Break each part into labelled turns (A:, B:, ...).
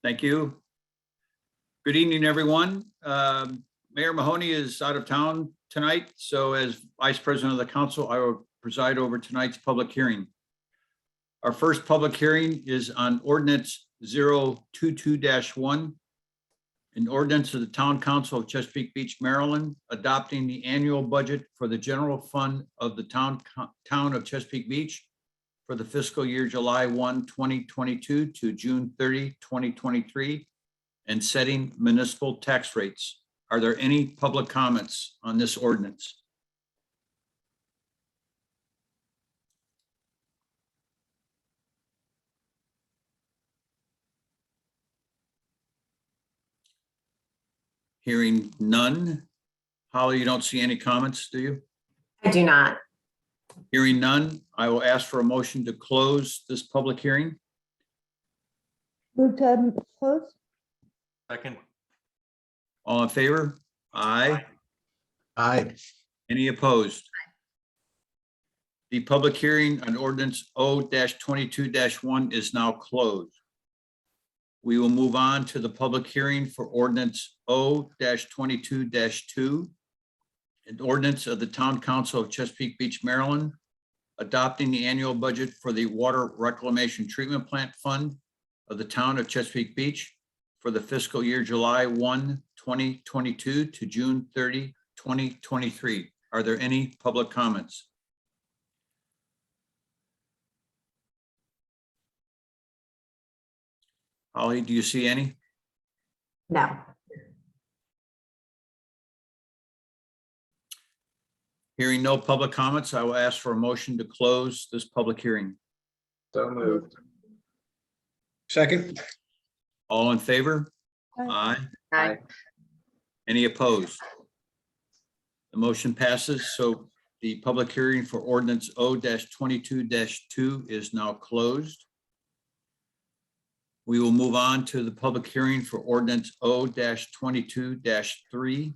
A: Thank you. Good evening, everyone. Mayor Mahoney is out of town tonight, so as Vice President of the Council, I will preside over tonight's public hearing. Our first public hearing is on Ordinance 022-1, an ordinance of the Town Council of Chesapeake Beach, Maryland, adopting the annual budget for the general fund of the town of Chesapeake Beach for the fiscal year July 1, 2022 to June 30, 2023, and setting municipal tax rates. Are there any public comments on this ordinance? Hearing none. Holly, you don't see any comments, do you?
B: I do not.
A: Hearing none, I will ask for a motion to close this public hearing.
C: Move to close.
D: Second.
A: All in favor? Aye.
D: Aye.
A: Any opposed? The public hearing on ordinance O-22-1 is now closed. We will move on to the public hearing for ordinance O-22-2, an ordinance of the Town Council of Chesapeake Beach, Maryland, adopting the annual budget for the Water Reclamation Treatment Plant Fund of the Town of Chesapeake Beach for the fiscal year July 1, 2022 to June 30, 2023. Are there any public comments? Holly, do you see any?
B: No.
A: Hearing no public comments, I will ask for a motion to close this public hearing.
D: So moved. Second.
A: All in favor? Aye.
B: Aye.
A: Any opposed? The motion passes. So the public hearing for ordinance O-22-2 is now closed. We will move on to the public hearing for ordinance O-22-3,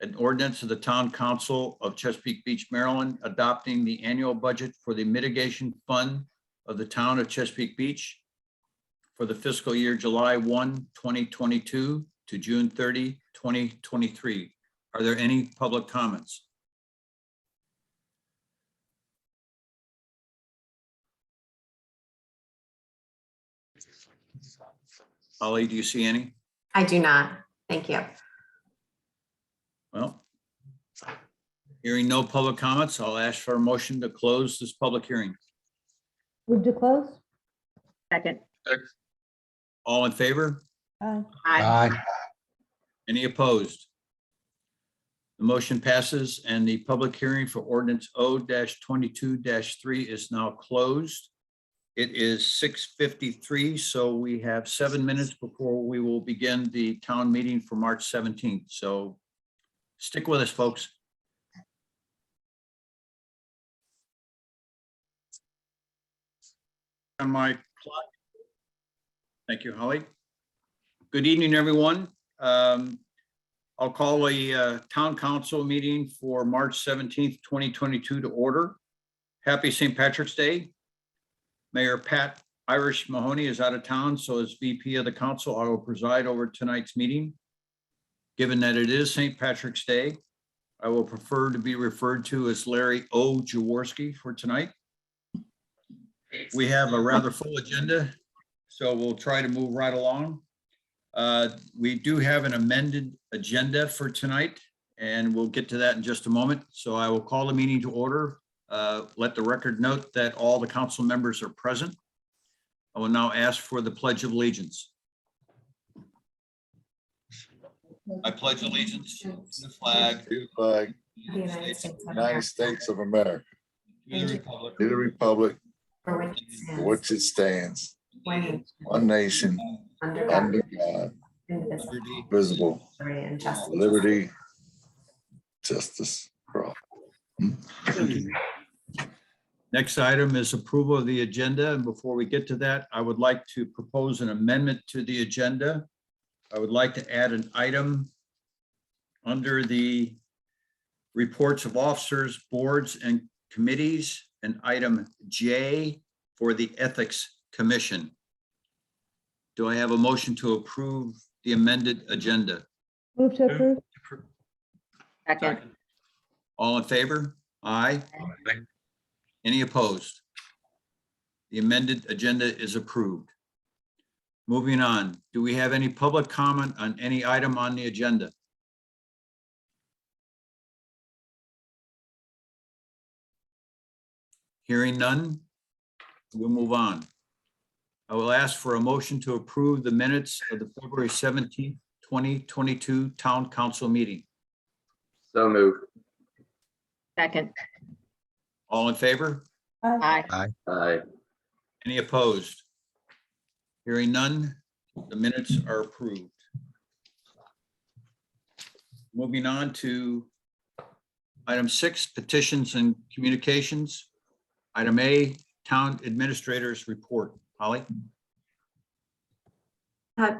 A: an ordinance of the Town Council of Chesapeake Beach, Maryland, adopting the annual budget for the mitigation fund of the Town of Chesapeake Beach for the fiscal year July 1, 2022 to June 30, 2023. Are there any public comments? Holly, do you see any?
B: I do not. Thank you.
A: Well, hearing no public comments, I'll ask for a motion to close this public hearing.
C: Move to close.
B: Second.
A: All in favor?
C: Aye.
B: Aye.
A: Any opposed? The motion passes and the public hearing for ordinance O-22-3 is now closed. It is 6:53, so we have 7 minutes before we will begin the town meeting for March 17th. So stick with us, folks. On my clock. Thank you, Holly. Good evening, everyone. I'll call a town council meeting for March 17th, 2022 to order. Happy St. Patrick's Day. Mayor Pat Irish Mahoney is out of town, so as VP of the council, I will preside over tonight's meeting. Given that it is St. Patrick's Day, I will prefer to be referred to as Larry O. Jaworski for tonight. We have a rather full agenda, so we'll try to move right along. We do have an amended agenda for tonight, and we'll get to that in just a moment. So I will call the meeting to order. Let the record note that all the council members are present. I will now ask for the Pledge of Allegiance. I pledge allegiance to the flag
E: To the flag,
A: of the United States
E: United States of America,
A: to the republic
E: to the republic
B: For which it
E: for
B: stands,
E: which it stands,
B: one
E: one nation,
B: under God,
E: under God,
B: indivisible,
A: liberty,
E: visible,
B: liberty, and justice.
E: liberty, justice for all.
A: Next item is approval of the agenda. And before we get to that, I would like to propose an amendment to the agenda. I would like to add an item under the reports of officers, boards, and committees, an item J for the Ethics Commission. Do I have a motion to approve the amended agenda?
C: Move to approve.
B: Second.
A: All in favor? Aye. Any opposed? The amended agenda is approved. Moving on, do we have any public comment on any item on the agenda? Hearing none, we'll move on. I will ask for a motion to approve the minutes of the February 17th, 2022 Town Council meeting.
D: So moved.
B: Second.
A: All in favor?
C: Aye.
B: Aye.
D: Aye.
A: Any opposed? Hearing none, the minutes are approved. Moving on to item 6, petitions and communications. Item A, Town Administrator's Report. Holly?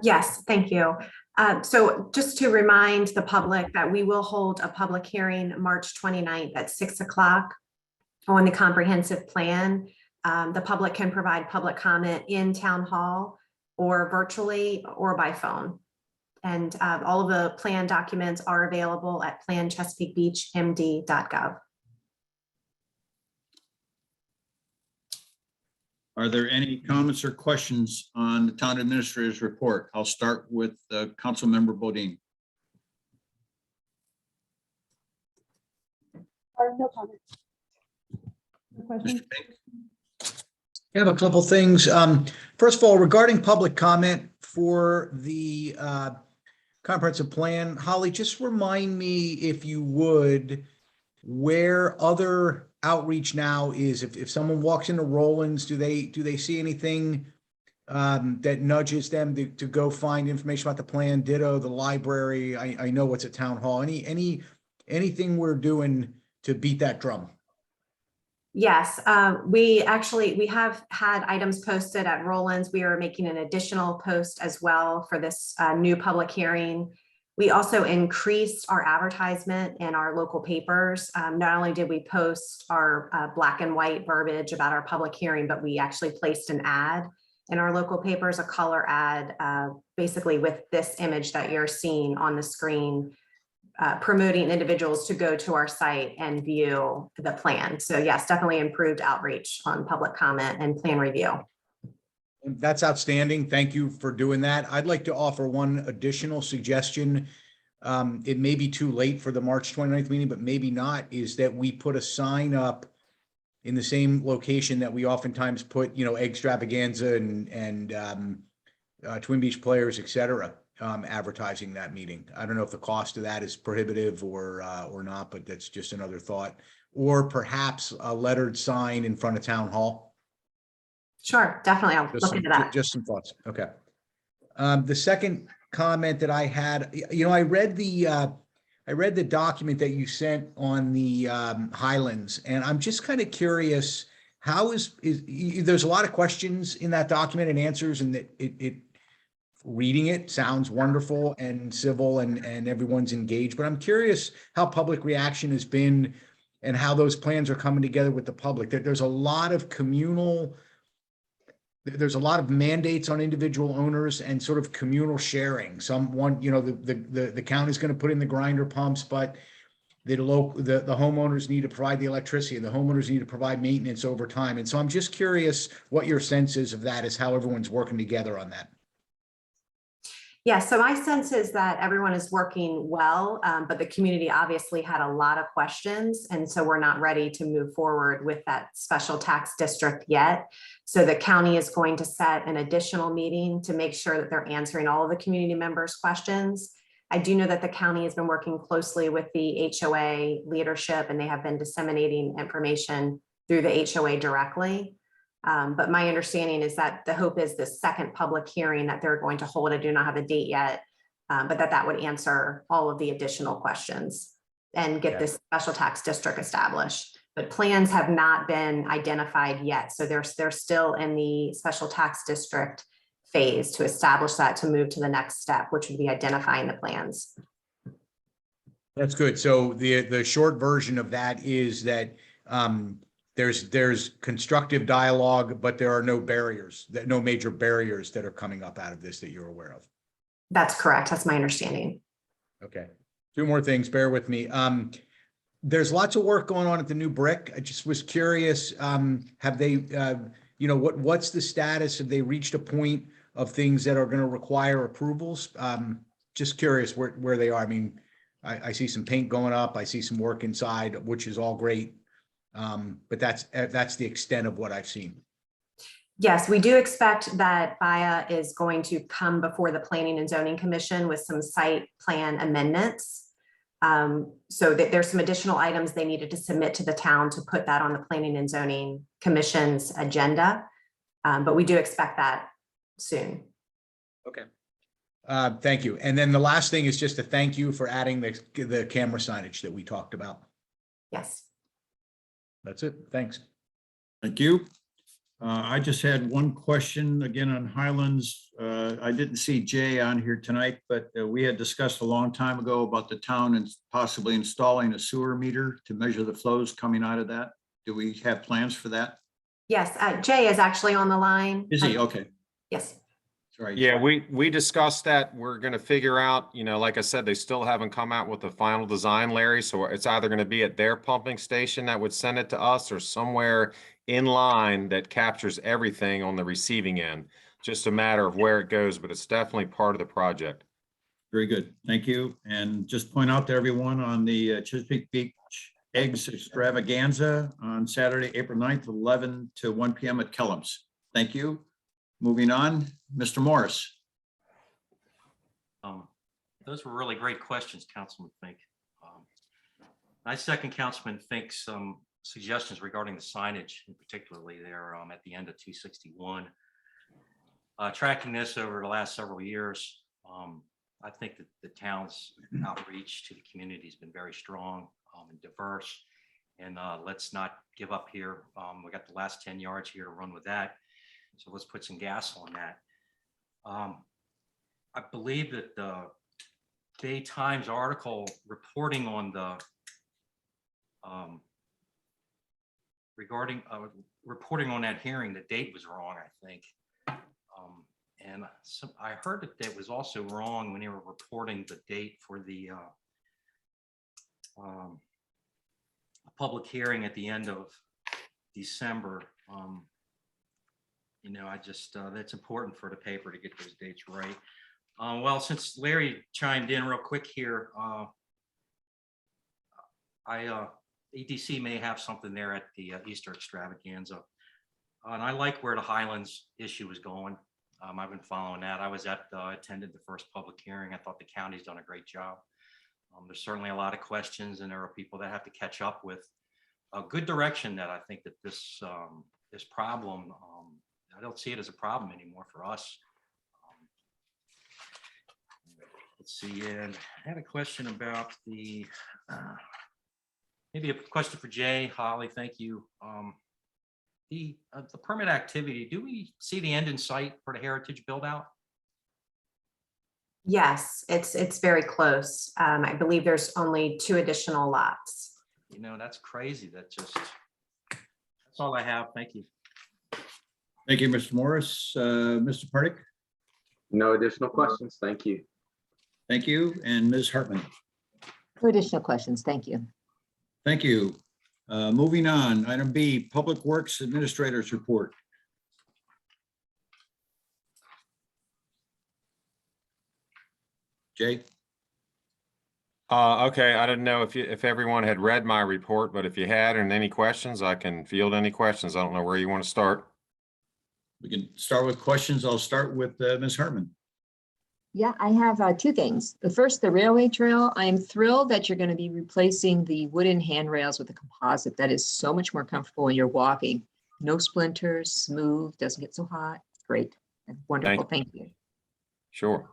F: Yes, thank you. So just to remind the public that we will hold a public hearing March 29th at 6 o'clock on the comprehensive plan. The public can provide public comment in town hall or virtually or by phone. And all of the plan documents are available at planchesapeakebeachmd.gov.
A: Are there any comments or questions on the Town Administrator's Report? I'll start with Councilmember Bodine.
C: No comment. No question.
A: Mr. Pink?
G: I have a couple things. First of all, regarding public comment for the comprehensive plan, Holly, just remind me, if you would, where other outreach now is. If someone walks into Rollins, do they see anything that nudges them to go find information about the plan? Ditto the library. I know what's at town hall. Anything we're doing to beat that drum?
F: Yes, we have had items posted at Rollins. We are making an additional post as well for this new public hearing. We also increased our advertisement in our local papers. Not only did we post our black and white verbiage about our public hearing, but we actually placed an ad in our local papers, a color ad, basically with this image that you're seeing on the screen, promoting individuals to go to our site and view the plan. So yes, definitely improved outreach on public comment and plan review.
G: That's outstanding. Thank you for doing that. I'd like to offer one additional suggestion. It may be too late for the March 29th meeting, but maybe not, is that we put a sign up in the same location that we oftentimes put, Extravaganza and Twin Beach Players, et cetera, advertising that meeting. I don't know if the cost of that is prohibitive or not, but that's just another thought. Or perhaps a lettered sign in front of town hall.
F: Sure, definitely. I'll look into that.
G: Just some thoughts. Okay. The second comment that I had, I read the document that you sent on the Highlands, and I'm just kind of curious, how there's a lot of questions in that document and answers, and that reading it sounds wonderful and civil and everyone's engaged, but I'm curious how public reaction has been and how those plans are coming together with the public. There's a lot of there's a lot of mandates on individual owners and sort of communal sharing. The county's going to put in the grinder pumps, but the homeowners need to provide the electricity, and the homeowners need to provide maintenance over time. And so I'm just curious what your sense is of that, is how everyone's working together on that.
F: Yeah, so my sense is that everyone is working well, but the community obviously had a lot of questions. And so we're not ready to move forward with that special tax district yet. So the county is going to set an additional meeting to make sure that they're answering all of the community members' questions. I do know that the county has been working closely with the HOA leadership, and they have been disseminating information through the HOA directly. But my understanding is that the hope is the second public hearing that they're going to hold. I do not have a date yet, but that would answer all of the additional questions and get this special tax district established. But plans have not been identified yet. So they're still in the special tax district phase to establish that, to move to the next step, which would be identifying the plans.
G: That's good. So the short version of that is that there's constructive dialogue, but there are no barriers, no major barriers that are coming up out of this that you're aware of.
F: That's correct. That's my understanding.
G: Okay, two more things, bear with me. There's lots of work going on at the new brick. I just was curious, have they, what's the status? Have they reached a point of things that are going to require approvals? Just curious where they are. I mean, I see some paint going up. I see some work inside, which is all great. But that's the extent of what I've seen.
F: Yes, we do expect that BIA is going to come before the Planning and Zoning Commission with some site plan amendments. So that there's some additional items they needed to submit to the town to put that on the Planning and Zoning Commission's agenda. But we do expect that soon.
G: Okay. Thank you. And then the last thing is just a thank you for adding the camera signage that we talked about.
F: Yes.
G: That's it. Thanks.
A: Thank you. I just had one question again on Highlands. I didn't see Jay on here tonight, but we had discussed a long time ago about the town and possibly installing a sewer meter to measure the flows coming out of that. Do we have plans for that?
F: Yes, Jay is actually on the line.
A: Is he? Okay.
F: Yes.
A: Sorry.
H: Yeah, we discussed that. We're going to figure out, like I said, they still haven't come out with the final design, Larry. So it's either going to be at their pumping station that would send it to us or somewhere in line that captures everything on the receiving end. Just a matter of where it goes, but it's definitely part of the project.
A: Very good. Thank you. And just point out to everyone on the Chesapeake Beach Eggs Extravaganza on Saturday, April 9th, 11 to 1 p.m. at Kellum's. Thank you. Moving on, Mr. Morris.
I: Those were really great questions, Councilman Fink. I second Councilman Fink's suggestions regarding the signage, and particularly there at the end of 261. Tracking this over the last several years, I think that the town's outreach to the community has been very strong and diverse. And let's not give up here. We got the last 10 yards here to run with that. So let's put some gas on that. I believe that the Bay Times article reporting on the reporting on that hearing, the date was wrong, I think. And so I heard that it was also wrong when they were reporting the date for the public hearing at the end of December. I just, that's important for the paper to get those dates right. Well, since Larry chimed in real quick here, EDC may have something there at the Easter extravaganza. And I like where the Highlands issue is going. I've been following that. I was attended the first public hearing. I thought the county's done a great job. There's certainly a lot of questions, and there are people that have to catch up with a good direction that I think that this problem, I don't see it as a problem anymore for us. Let's see, and I had a question about the, maybe a question for Jay, Holly, thank you. The permit activity, do we see the end in sight for the heritage build out?
F: Yes, it's very close. I believe there's only 2 additional lots.
I: That's crazy. That's all I have. Thank you.
A: Thank you, Mr. Morris. Mr. Pardick.
D: No additional questions. Thank you.
A: Thank you. And Ms. Hartman.
B: No additional questions. Thank you.
A: Thank you. Moving on, item B, Public Works Administrator's Report. Jay?
H: Okay, I didn't know if everyone had read my report, but if you had and any questions, I can field any questions. I don't know where you want to start.
A: We can start with questions. I'll start with Ms. Hartman.
B: Yeah, I have 2 things. The first, the railway trail. I am thrilled that you're going to be replacing the wooden handrails with a composite. That is so much more comfortable when you're walking. No splinters, smooth, doesn't get so hot. Great. Wonderful. Thank you.
H: Sure.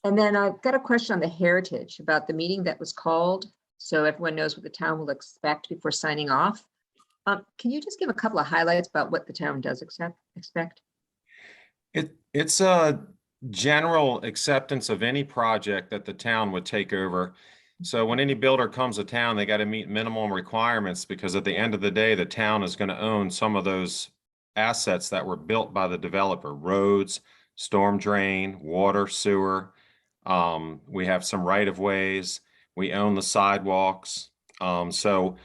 B: And then I've got a question on the heritage about the meeting that was called, so everyone knows what the town will expect before signing off. Can you just give a couple of highlights about what the town does expect?
H: It's a general acceptance of any project that the town would take over. So when any builder comes to town, they got to meet minimum requirements because at the end of the day, the town is going to own some of those assets that were built by the developer: roads, storm drain, water, sewer. We have some right of ways. We own the sidewalks. So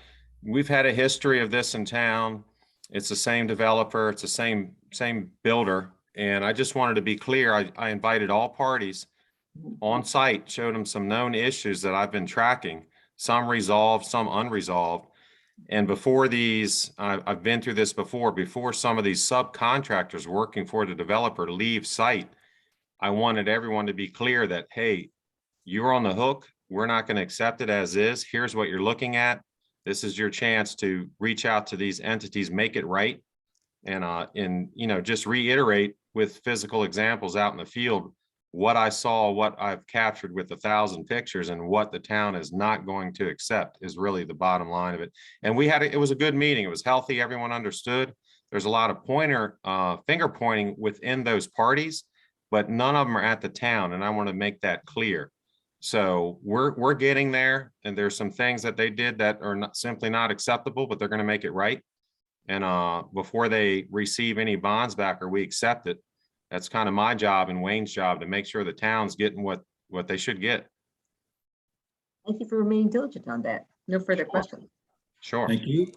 H: we've had a history of this in town. It's the same developer, it's the same builder. And I just wanted to be clear, I invited all parties on site, showed them some known issues that I've been tracking, some resolved, some unresolved. And before these, I've been through this before some of these subcontractors working for the developer leave site, I wanted everyone to be clear that, hey, you're on the hook. We're not going to accept it as is. Here's what you're looking at. This is your chance to reach out to these entities, make it right. And just reiterate with physical examples out in the field, what I saw, what I've captured with 1,000 pictures, and what the town is not going to accept is really the bottom line of it. And it was a good meeting. It was healthy. Everyone understood. There's a lot of finger pointing within those parties, but none of them are at the town. And I want to make that clear. So we're getting there, and there's some things that they did that are simply not acceptable, but they're going to make it right. And before they receive any bonds back or we accept it, that's kind of my job and Wayne's job to make sure the town's getting what they should get.
B: Thank you for remaining diligent on that. No further questions.
H: Sure.
A: Thank you.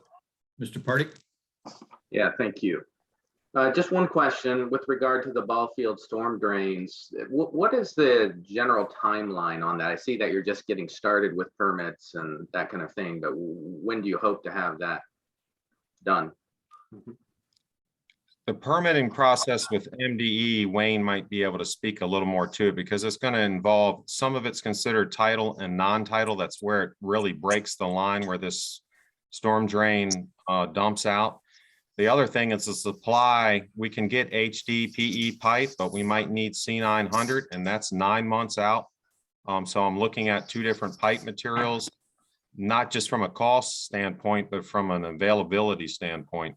A: Mr. Party?
D: Yeah, thank you. Just one question with regard to the ball field storm drains. What is the general timeline on that? I see that you're just getting started with permits and that kind of thing, but when do you hope to have that done?
H: The permitting process with MDE, Wayne might be able to speak a little more to it because it's going to involve, some of it's considered tidal and non-tidal. That's where it really breaks the line where this storm drain dumps out. The other thing is the supply. We can get HDPE pipe, but we might need C900, and that's 9 months out. So I'm looking at 2 different pipe materials, not just from a cost standpoint, but from an availability standpoint.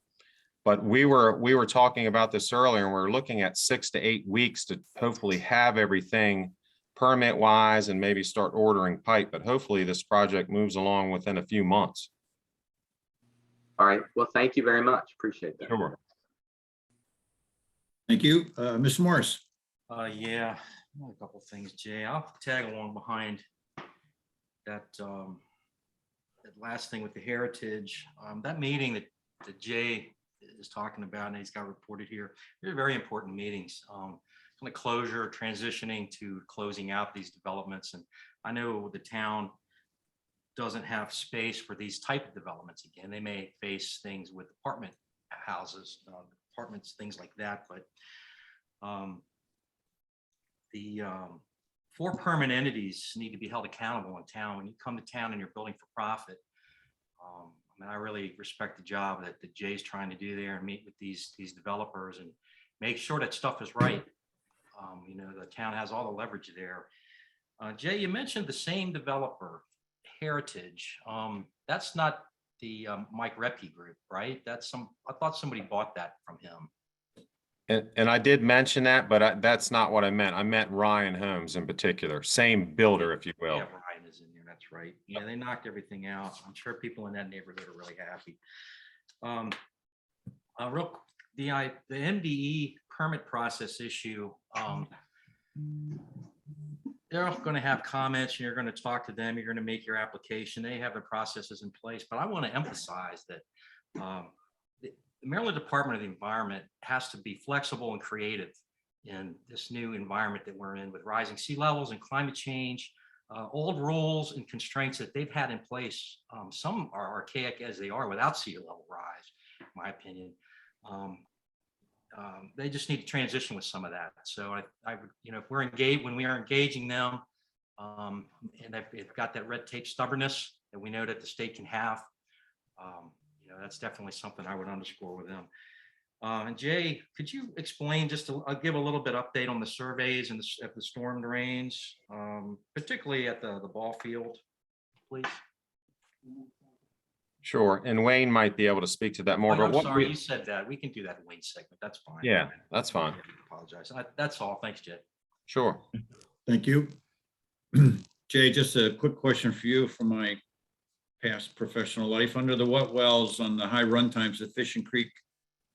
H: But we were talking about this earlier, and we're looking at 6 to 8 weeks to hopefully have everything permit wise and maybe start ordering pipe. But hopefully this project moves along within a few months.
D: All right. Well, thank you very much. Appreciate that.
H: Sure.
A: Thank you. Ms. Morris?
I: Yeah, a couple of things, Jay. I'll tag along behind that, that last thing with the heritage. That meeting that Jay is talking about and he's got reported here, they're very important meetings. Kind of closure, transitioning to closing out these developments. And I know the town doesn't have space for these type of developments. Again, they may face things with apartment houses, apartments, things like that. But the 4 permanent entities need to be held accountable in town. When you come to town and you're building for profit, I mean, I really respect the job that Jay's trying to do there and meet with these developers and make sure that stuff is right. The town has all the leverage there. Jay, you mentioned the same developer, Heritage. That's not the Mike Repke group, right? I thought somebody bought that from him.
H: And I did mention that, but that's not what I meant. I meant Ryan Holmes in particular, same builder, if you will.
I: Yeah, Ryan is in there. That's right. Yeah, they knocked everything out. I'm sure people in that neighborhood are really happy. The MDE permit process issue. They're going to have comments and you're going to talk to them. You're going to make your application. They have the processes in place. But I want to emphasize that the Maryland Department of the Environment has to be flexible and creative in this new environment that we're in with rising sea levels and climate change. Old rules and constraints that they've had in place. Some are archaic as they are without sea level rise, in my opinion. They just need to transition with some of that. So I would, if we're engaged, when we are engaging them, and they've got that red tape stubbornness that we know that the state can have, that's definitely something I would underscore with them. And Jay, could you explain I'll give a little bit update on the surveys and at the storm drains, particularly at the ball field, please?
H: Sure. And Wayne might be able to speak to that more.
I: I'm
H: But
I: sorry, you said that. We can do that in Wayne's segment. That's fine.
H: Yeah, that's fine.
I: I apologize. That's all. Thanks, Jay.
H: Sure.
A: Thank you. Jay, just a quick question for you from my past professional life. Under the wet wells on the high run times at Fishing Creek,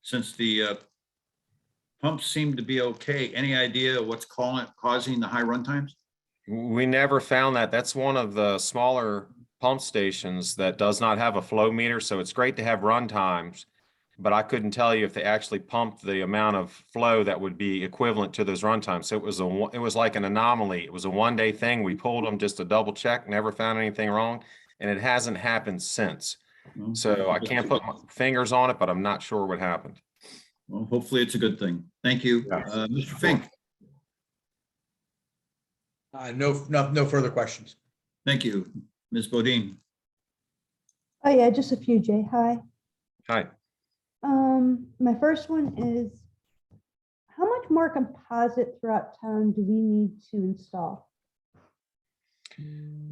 A: since the pumps seem to be okay, any idea what's causing the high run times?
H: We never found that. That's one of the smaller pump stations that does not have a flow meter. So it's great to have run times, but I couldn't tell you if they actually pumped the amount of flow that would be equivalent to those run times. So it was like an anomaly. It was a one-day thing. We pulled them just to double check, never found anything wrong, and it hasn't happened since. So I can't put my fingers on it, but I'm not sure what happened.
A: Well, hopefully it's a good thing. Thank you.
H: Yeah.
A: Mr. Fink,
G: No further questions.
A: thank you. Ms. Bodine,
C: Oh, yeah, just a few, Jay. Hi.
H: Hi.
C: My first one is, how much more composite throughout town do we need to install?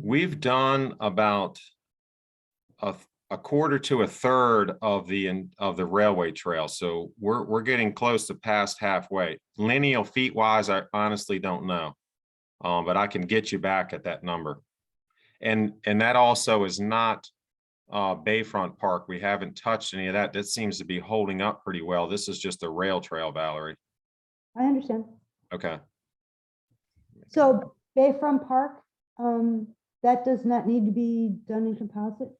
H: We've done about a quarter to a third of the railway trail. So we're getting close to past halfway. Lineal feet wise, I honestly don't know. But I can get you back at that number. And that also is not Bayfront Park. We haven't touched any of that. That seems to be holding up pretty well. This is just a rail trail, Valerie.
C: I understand.
H: Okay.
C: So Bayfront Park, that does not need to be done in composite?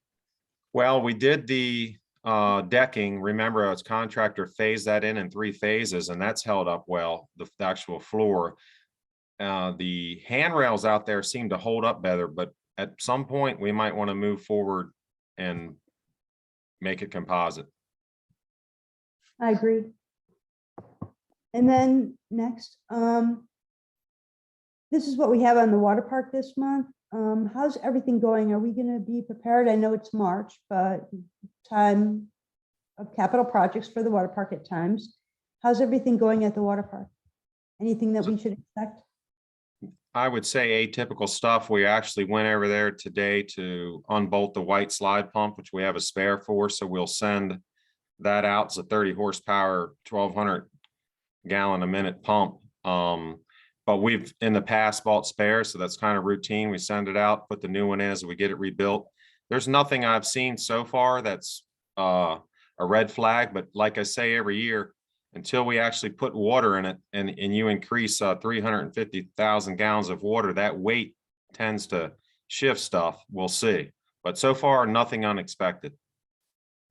H: Well, we did the decking. Remember, as contractor phased that in 3 phases, and that's held up well, the actual floor. The handrails out there seem to hold up better, but at some point we might want to move forward and make it composite.
C: I agree. And then next, this is what we have on the water park this month. How's everything going? Are we going to be prepared? I know it's March, but time of capital projects for the water park at times. How's everything going at the water park? Anything that we should expect?
H: I would say atypical stuff. We actually went over there today to unbolt the white slide pump, which we have a spare for. So we'll send that out. It's a 30 horsepower, 1,200 gallon a minute pump. But we've in the past bought spares. So that's kind of routine. We send it out, put the new one in as we get it rebuilt. There's nothing I've seen so far that's a red flag. But like I say, every year, until we actually put water in it and you increase 350,000 gallons of water, that weight tends to shift stuff. We'll see. But so far, nothing unexpected.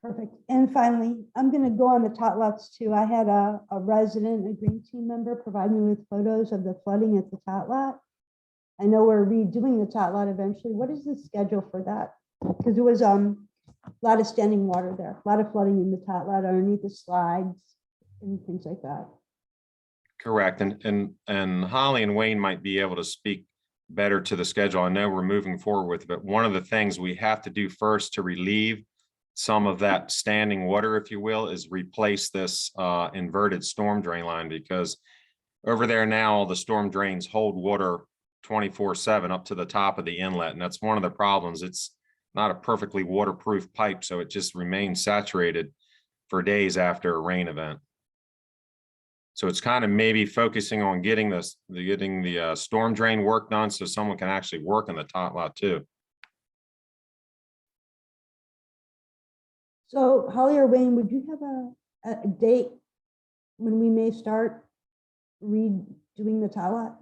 C: Perfect. And finally, I'm going to go on the tot lots too. I had a resident, a green team member, provide me with photos of the flooding at the tot lot. I know we're redoing the tot lot eventually. What is the schedule for that? Because there was a lot of standing water there, a lot of flooding in the tot lot underneath the slides and things like that.
H: Correct. And Holly and Wayne might be able to speak better to the schedule. I know we're moving forward with it, but one of the things we have to do first to relieve some of that standing water, if you will, is replace this inverted storm drain line, because over there now the storm drains hold water 24/7 up to the top of the inlet. And that's one of the problems. It's not a perfectly waterproof pipe, so it just remains saturated for days after a rain event. So it's kind of maybe focusing on getting the storm drain work done so someone can actually work in the tot lot too.
C: So Holly or Wayne, would you have a date when we may start redoing the tot lot?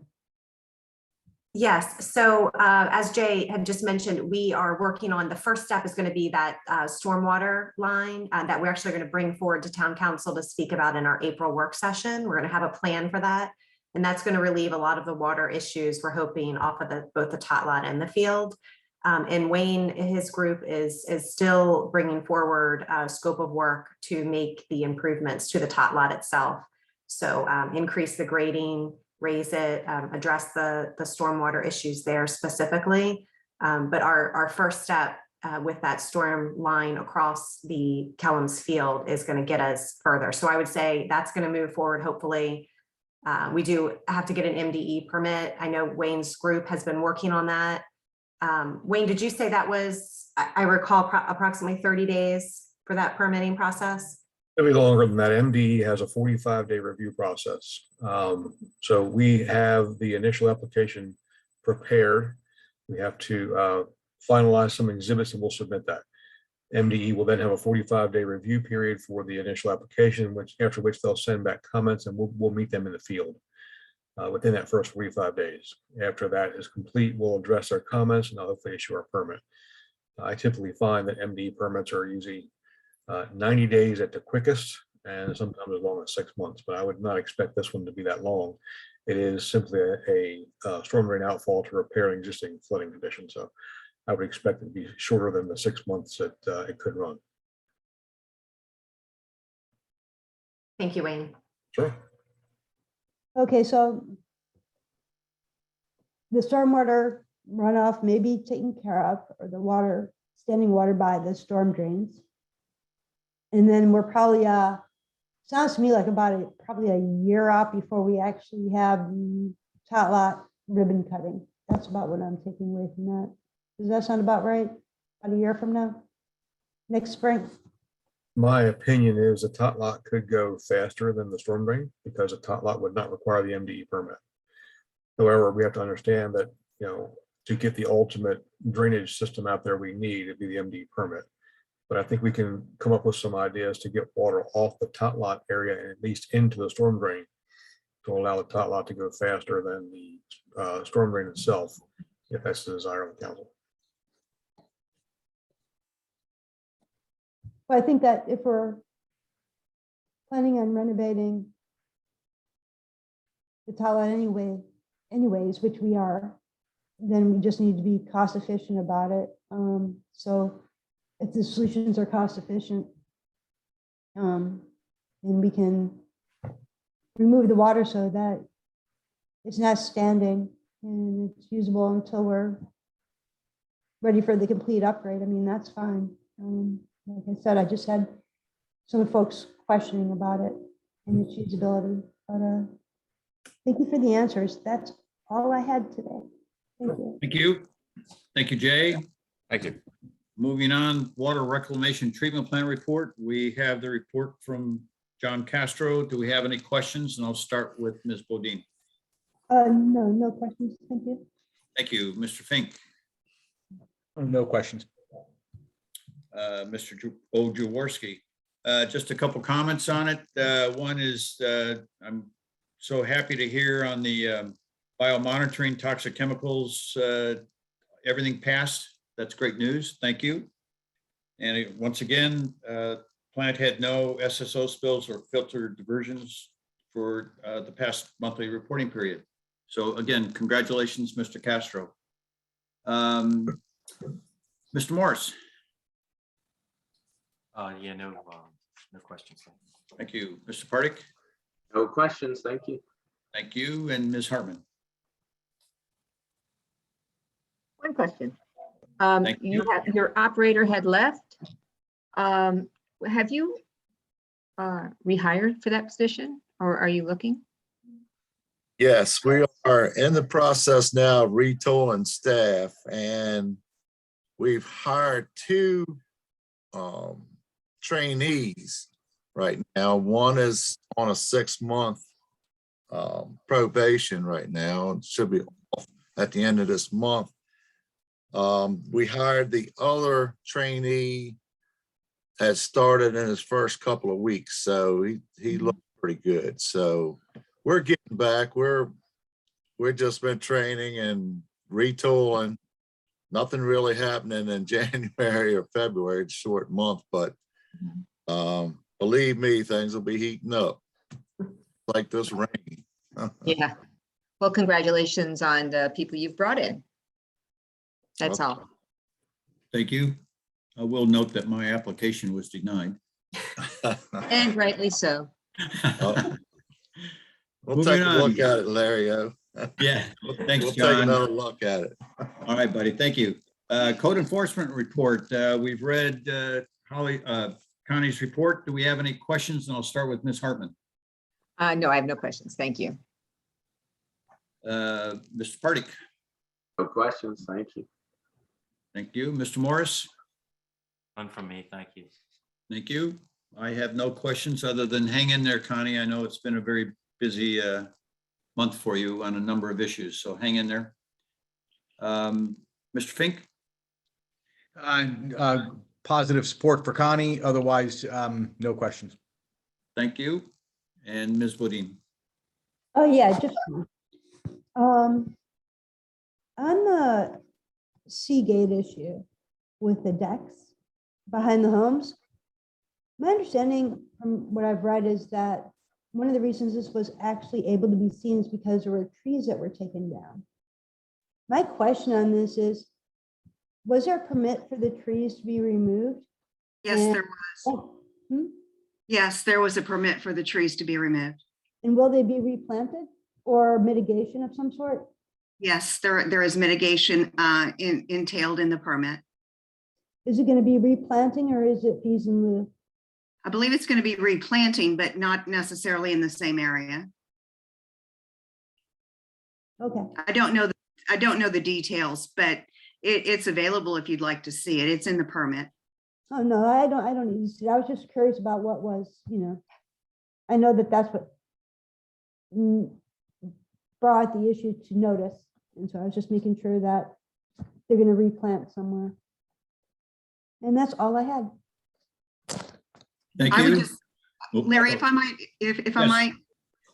F: Yes, so as Jay had just mentioned, we are working on, the first step is going to be that stormwater line that we're actually going to bring forward to town council to speak about in our April work session. We're going to have a plan for that. And that's going to relieve a lot of the water issues we're hoping off of both the tot lot and the field. And Wayne, his group is still bringing forward a scope of work to make the improvements to the tot lot itself. So increase the grading, raise it, address the stormwater issues there specifically. But our first step with that storm line across the Kellum's field is going to get us further. So I would say that's going to move forward. Hopefully, we do have to get an MDE permit. I know Wayne's group has been working on that. Wayne, did you say that was, I recall, approximately 30 days for that permitting process?
J: It'll be longer than that. MDE has a 45-day review process. So we have the initial application prepared. We have to finalize some exhibits and we'll submit that. MDE will then have a 45-day review period for the initial application, after which they'll send back comments and we'll meet them in the field within that first 45 days. After that is complete, we'll address their comments and hopefully issue our permit. I typically find that MDE permits are usually 90 days at the quickest and sometimes as long as 6 months, but I would not expect this one to be that long. It is simply a storm drain outfall to repair an existing flooding condition. So I would expect it to be shorter than the 6 months that it could run.
F: Thank you, Wayne.
J: Sure.
C: Okay, so the stormwater runoff may be taken care of, or the water, standing water by the storm drains. And then we're probably, sounds to me like probably a year out before we actually have the tot lot ribbon cutting. That's about what I'm taking away from that. Does that sound about right? About a year from now? Next spring?
J: My opinion is a tot lot could go faster than the storm drain because a tot lot would not require the MDE permit. However, we have to understand that, to get the ultimate drainage system out there we need, it'd be the MDE permit. But I think we can come up with some ideas to get water off the tot lot area and at least into the storm drain to allow the tot lot to go faster than the storm drain itself, if that's the desire of the council.
C: Well, I think that if we're planning on renovating the tot lot anyways, which we are, then we just need to be cost efficient about it. So if the solutions are cost efficient, then we can remove the water so that it's not standing and it's usable until we're ready for the complete upgrade. I mean, that's fine. Like I said, I just had some folks questioning about it and its usability, but thank you for the answers. That's all I had today. Thank you.
A: Thank you. Thank you, Jay.
H: Thank you.
A: Moving on, Water Reclamation Treatment Plant Report. We have the report from John Castro. Do we have any questions? And I'll start with Ms. Bodine.
C: No questions. Thank you.
A: Thank you. Mr. Fink,
G: No questions.
A: Mr. Ojaworski. Just a couple comments on it. One is I'm so happy to hear on the biomonitoring toxic chemicals, everything passed. That's great news. Thank you. And once again, plant had no SSO spills or filter diversions for the past monthly reporting period. So again, congratulations, Mr. Castro. Mr. Morris.
I: Yeah, no questions.
A: Thank you. Mr. Pardick.
D: No questions, thank you.
A: Thank you. And Ms. Hartman.
B: One question.
A: Thank
B: Your operator had left. Have you rehired for that position, or are you looking?
E: Yes, we are in the process now of retooling staff, and we've hired 2 trainees right now. One is on a 6-month probation right now and should be off at the end of this month. We hired the other trainee, had started in his first couple of weeks, so he looked pretty good. So we're getting back. We've just been training and retooling. Nothing really happening in January or February. It's a short month, but believe me, things will be heating up like this rain.
B: Yeah. Well, congratulations on the people you've brought in. That's all.
A: Thank you. I will note that my application was denied.
B: And rightly so.
E: We'll
A: Moving
E: take a look
A: on.
E: at it, Larry.
A: Yeah, thanks,
E: We'll take
A: John.
E: another look at it.
A: All right, buddy. Thank you. Code enforcement report. We've read Holly Connie's report. Do we have any questions? And I'll start with Ms. Hartman.
B: No, I have no questions. Thank you.
A: Mr. Pardick.
D: No questions, thank you.
A: Thank you. Mr. Morris.
I: None from me, thank you.
A: Thank you. I have no questions other than hang in there, Connie. I know it's been a very busy month for you on a number of issues, so hang in there. Mr. Fink?
G: Positive support for Connie. Otherwise, no questions.
A: Thank you. And Ms. Bodine?
C: Oh, yeah, just, on the Seagate issue with the decks behind the homes, my understanding from what I've read is that one of the reasons this was actually able to be seen is because there were trees that were taken down. My question on this is, was there a permit for the trees to be removed?
K: Yes,
C: And-
K: there was.
C: Oh, hmm?
K: Yes, there was a permit for the trees to be removed.
C: And will they be replanted or mitigation of some sort?
K: Yes, there is mitigation entailed in the permit.
C: Is it going to be replanting or is it fees in lieu?
K: I believe it's going to be replanting, but not necessarily in the same area.
C: Okay,
K: I don't know the details, but it's available if you'd like to see it. It's in the permit.
C: oh, no, I don't need to see. I was just curious about what was, I know that that's what brought the issue to notice. And so I was just making sure that they're going to replant somewhere. And that's all I had.
A: Thank
K: I would
A: you.
K: just, Larry, if I might, if I
A: Yes.
K: might,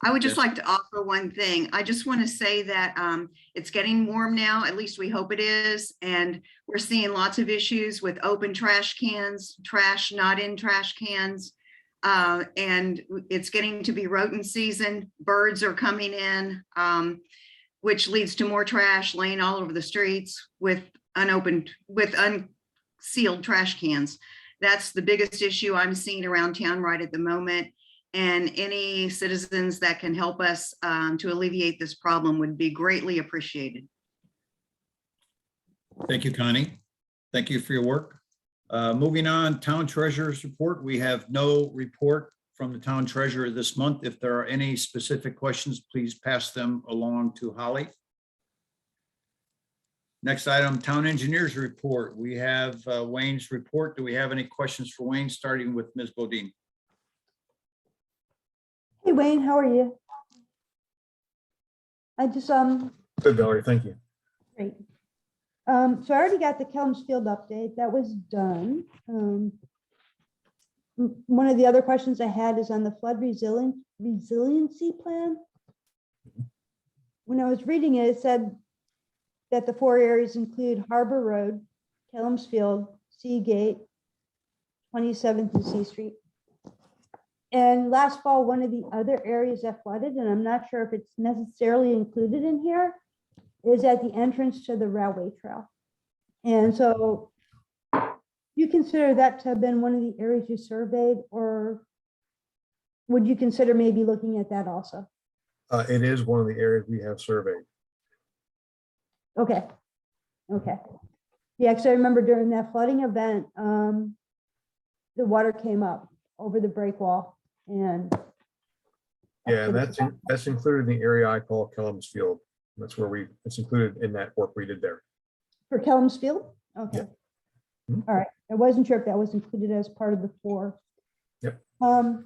K: I would just
A: Yes.
K: like to offer one thing. I just want to say that it's getting warm now, at least we hope it is. And we're seeing lots of issues with open trash cans, trash not in trash cans. And it's getting to be rodent season. Birds are coming in, which leads to more trash laying all over the streets with unsealed trash cans. That's the biggest issue I'm seeing around town right at the moment. And any citizens that can help us to alleviate this problem would be greatly appreciated.
A: Thank you, Connie. Thank you for your work. Moving on, Town Treasurer's Report. We have no report from the Town Treasurer this month. If there are any specific questions, please pass them along to Holly. Next item, Town Engineer's Report. We have Wayne's report. Do we have any questions for Wayne, starting with Ms. Bodine?
C: Hey, Wayne, how are you? I just,
J: Good, Valerie, thank you.
C: great. So I already got the Kellum's Field update. That was done. One of the other questions I had is on the flood resiliency plan. When I was reading it, it said that the 4 areas include Harbor Road, Kellum's Field, Seagate, 27th and C Street. And last fall, one of the other areas that flooded, and I'm not sure if it's necessarily included in here, is at the entrance to the railway trail. And so you consider that to have been one of the areas you surveyed, or would you consider maybe looking at that also?
J: It is one of the areas we have surveyed.
C: Okay. Okay. Yeah, because I remember during that flooding event, the water came up over the break wall and.
J: Yeah, and that's included in the area I call Kellum's Field. That's where it's included in that work we did there.
C: For Kellum's Field? Okay.
J: Yeah. Mhm.
C: All right. I wasn't sure if that was included as part of the 4.
J: Yep.
C: And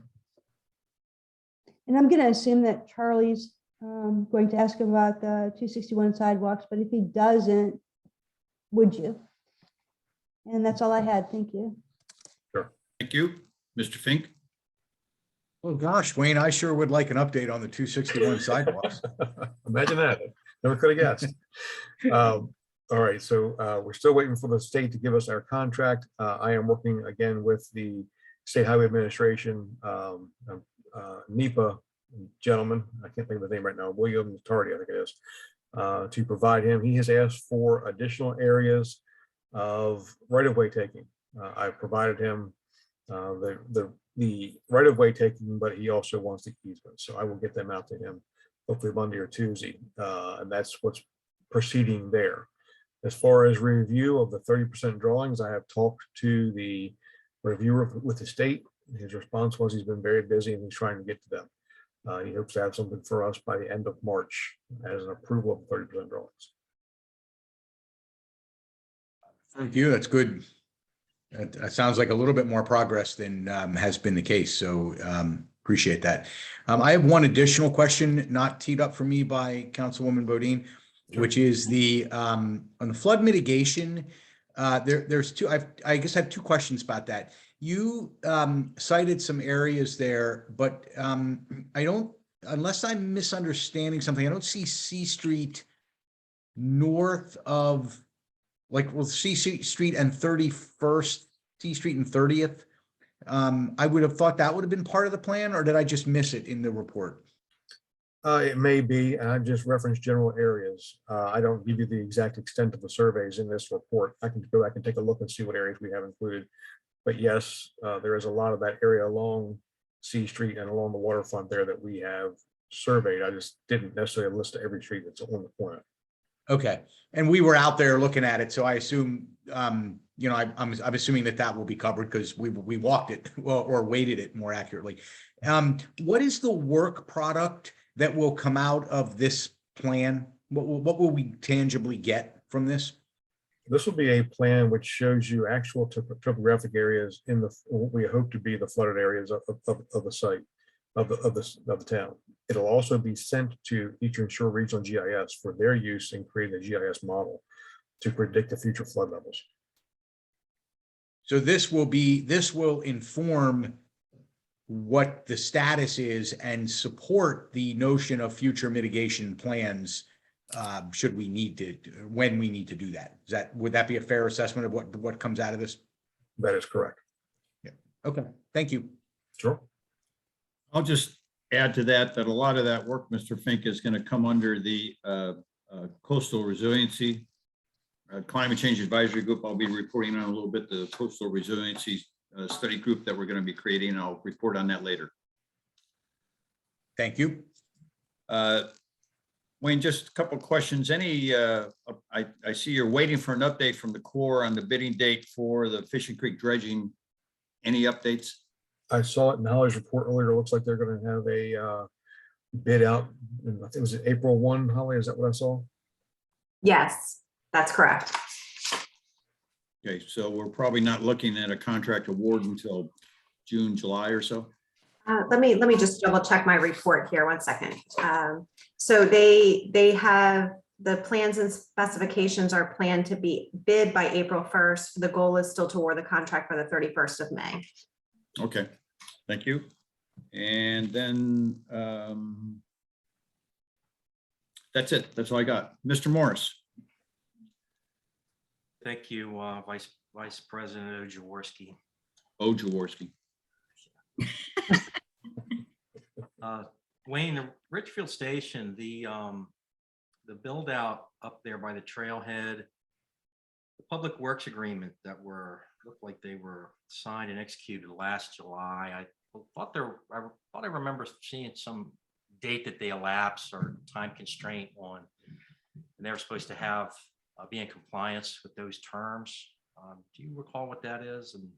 C: I'm going to assume that Charlie's going to ask about the 261 sidewalks, but if he doesn't, would you? And that's all I had. Thank you.
A: Thank you. Mr. Fink?
G: Oh, gosh, Wayne, I sure would like an update on the 261 sidewalks.
J: Imagine that. Never could have guessed. All right, so we're still waiting for the state to give us our contract. I am working again with the State Highway Administration, NEPA gentleman, I can't think of his name right now, William Tardy, I think it is, to provide him. He has asked for additional areas of right-of-way taking. I provided him the right-of-way taking, but he also wants the easement. So I will get them out to him hopefully Monday or Tuesday. And that's what's proceeding there. As far as review of the 30% drawings, I have talked to the reviewer with the state. His response was he's been very busy and he's trying to get to them. He hopes to have something for us by the end of March as an approval of 30% drawings.
G: Thank you. That's good. That sounds like a little bit more progress than has been the case. So appreciate that. I have one additional question not teed up for me by Councilwoman Bodine. which is the, on the flood mitigation. There's two, I guess I have two questions about that. You cited some areas there, but I don't, unless I'm misunderstanding something, I don't see C Street north of, like, well, C Street and 31st, C Street and 30th. I would have thought that would have been part of the plan, or did I just miss it in the report?
J: It may be, and I just referenced general areas. I don't give you the exact extent of the surveys in this report. I can go back and take a look and see what areas we have included. But yes, there is a lot of that area along C Street and along the waterfront there that we have surveyed. I just didn't necessarily list every street that's on the plan.
G: Okay, and we were out there looking at it, so I assume, you know, I'm assuming that will be covered because we walked it, well, or weighted it more accurately. What is the work product that will come out of this plan? What will we tangibly get from this?
J: This will be a plan which shows you actual topographic areas in the, what we hope to be the flooded areas of the site, of the town. It'll also be sent to Eastern Shore Regional GIS for their use in creating a GIS model to predict the future flood levels.
G: So this will inform what the status is and support the notion of future mitigation plans, should we need to, when we need to do that. Would that be a fair assessment of what comes out of this?
J: That is correct.
G: Yeah. Okay, thank you.
J: Sure.
A: I'll just add to that a lot of that work, Mr. Fink, is going to come under the coastal resiliency climate change advisory group. I'll be reporting on a little bit the coastal resiliency study group that we're going to be creating. I'll report on that later.
G: Thank you.
A: Wayne, just a couple of questions. I see you're waiting for an update from the Corps on the bidding date for the Fishing Creek dredging. Any updates?
J: I saw it in Holly's report earlier. It looks like they're going to have a bid out. I think it was April 1, Holly. Is that what I saw?
F: Yes, that's correct.
A: Okay, so we're probably not looking at a contract award until June, July or so.
F: Let me just double check my report here. 1 second. So they have the plans and specifications are planned to be bid by April 1st. The goal is still to award the contract by the 31st of May.
A: Okay, thank you. And then that's it. That's all I got. Mr. Morris.
I: Thank you, Vice President Jaworski.
A: Jaworski.
I: Wayne, the Richfield Station, the build out up there by the trailhead, the public works agreement that looked like they were signed and executed last July. I thought I remember seeing some date that they elapsed or time constraint on, and they were supposed to have be in compliance with those terms. Do you recall what that is? And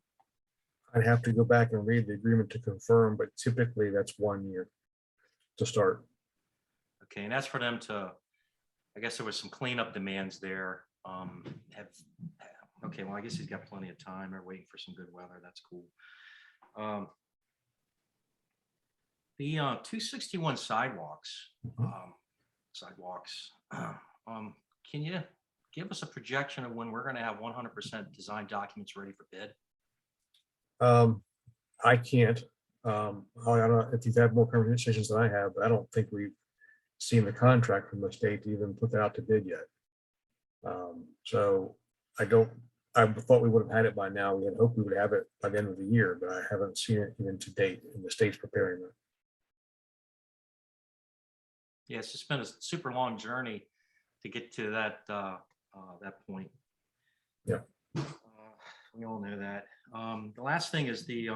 J: I'd have to go back and read the agreement to confirm, but typically that's 1 year to start.
I: okay, and that's for them to, I guess there was some cleanup demands there. Okay, well, I guess he's got plenty of time. They're waiting for some good weather. That's cool. The 261 sidewalks, can you give us a projection of when we're going to have 100% design documents ready for bid?
J: I can't. I don't know if you've had more conversations than I have, but I don't think we've seen the contract from the state to even put that out to bid yet. So I thought we would have had it by now. We had hoped we would have it by the end of the year, but I haven't seen it even to date, and the state's preparing it.
I: Yeah, it's just been a super long journey to get to that point.
J: Yeah.
I: We all know that. The last thing is the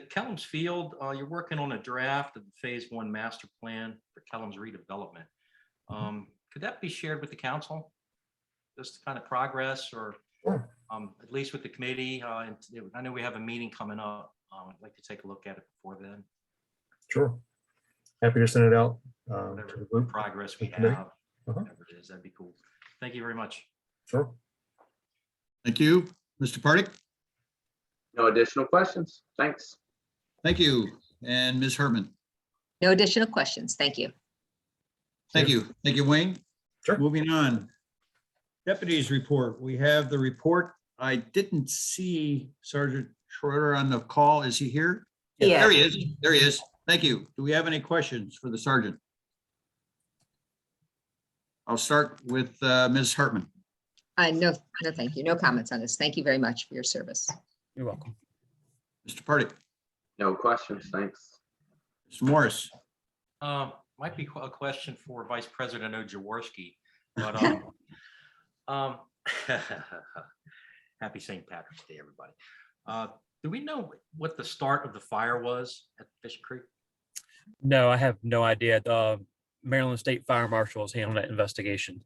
I: Kellum's Field. You're working on a draft of the Phase 1 master plan for Kellum's redevelopment. Could that be shared with the council? Just kind of progress, or
J: Sure.
I: At least with the committee? And I know we have a meeting coming up. I'd like to take a look at it before then.
J: Sure. Happy to send it out to the
I: Whatever
J: group.
I: progress we
J: committee.
I: have, whatever it is, that'd be cool. Thank you very much.
J: Sure.
A: Thank you. Mr. Pardick.
D: No additional questions. Thanks.
A: Thank you. And Ms. Herman.
B: No additional questions. Thank you.
A: Thank you. Thank you, Wayne.
J: Sure.
A: Moving on. Deputies report. We have the report. I didn't see Sergeant Schroeder on the call. Is he here?
F: Yeah.
A: There he is. There he is. Thank you. Do we have any questions for the sergeant? I'll start with Ms. Hartman.
B: No, thank you. No comments on this. Thank you very much for your service.
L: You're welcome.
A: Mr. Party.
D: No questions, thanks.
A: Mr. Morris.
I: Might be a question for Vice President Ojaworski, but happy St. Patrick's Day, everybody. Do we know what the start of the fire was at Fish Creek?
L: No, I have no idea. The Maryland State Fire Marshal is handling that investigation.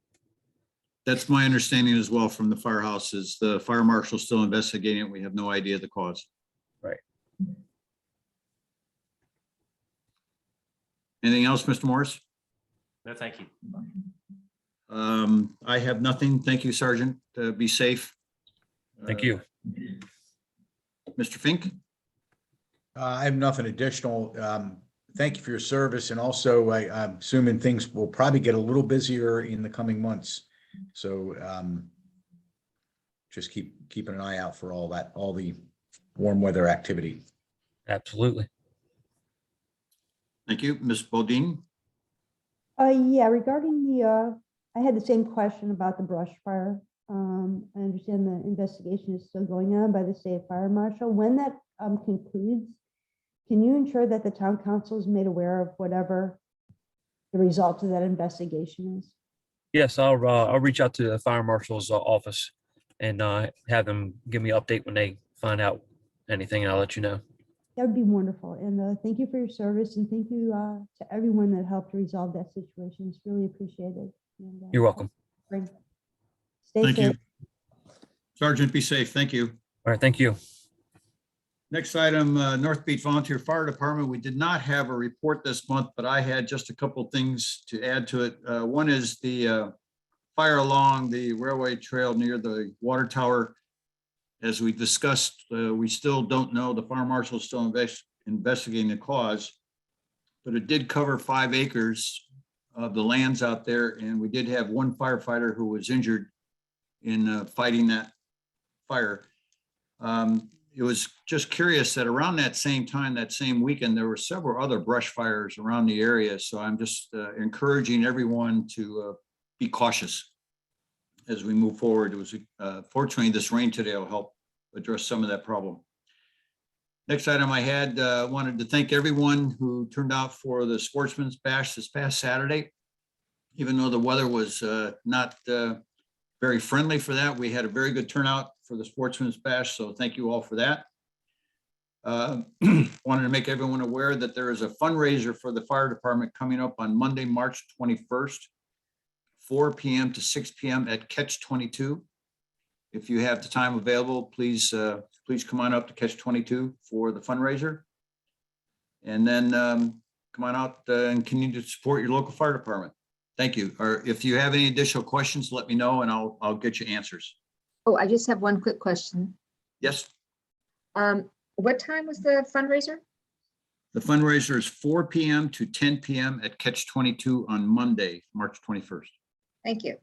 A: That's my understanding as well from the firehouse is the fire marshal still investigating it. We have no idea the cause.
L: Right.
A: Anything else, Mr. Morris?
I: No, thank you.
A: I have nothing. Thank you, Sergeant. Be safe.
L: Thank you.
A: Mr. Fink?
G: I have nothing additional. Thank you for your service. And also, I'm assuming things will probably get a little busier in the coming months. So just keeping an eye out for all that, all the warm weather activity.
L: Absolutely.
A: Thank you. Ms. Bodine?
C: Yeah, regarding the, I had the same question about the brush fire. I understand the investigation is still going on by the state fire marshal. When that concludes, can you ensure that the town council is made aware of whatever the result of that investigation is?
L: Yes, I'll reach out to the fire marshal's office and have them give me an update when they find out anything, and I'll let you know.
C: That would be wonderful. And thank you for your service, and thank you to everyone that helped resolve that situation. It's really appreciated. And,
L: You're welcome.
C: Stay
A: Thank
C: safe.
A: you. Sergeant, be safe. Thank you.
L: All right, thank you.
A: Next item, North Beach Volunteer Fire Department. We did not have a report this month, but I had just a couple things to add to it. One is the fire along the railway trail near the water tower. As we discussed, we still don't know. The fire marshal is still investigating the cause, but it did cover 5 acres of the lands out there. And we did have one firefighter who was injured in fighting that fire. It was just curious that around that same time, that same weekend, there were several other brush fires around the area. So I'm just encouraging everyone to be cautious as we move forward. It was fortunately this rain today will help address some of that problem. Next item I had, wanted to thank everyone who turned out for the Sportsman's Bash this past Saturday. Even though the weather was not very friendly for that, we had a very good turnout for the Sportsman's Bash. So thank you all for that. Wanted to make everyone aware that there is a fundraiser for the fire department coming up on Monday, March 21st, 4 p.m. to 6 p.m. at Catch 22. If you have the time available, please come on up to Catch 22 for the fundraiser. And then come on out and continue to support your local fire department. Thank you. Or if you have any additional questions, let me know and I'll get you answers.
B: Oh, I just have one quick question.
A: Yes,
B: What time was the fundraiser?
A: the fundraiser is 4 p.m. to 10 p.m. at Catch 22 on Monday, March 21st.
B: Thank you.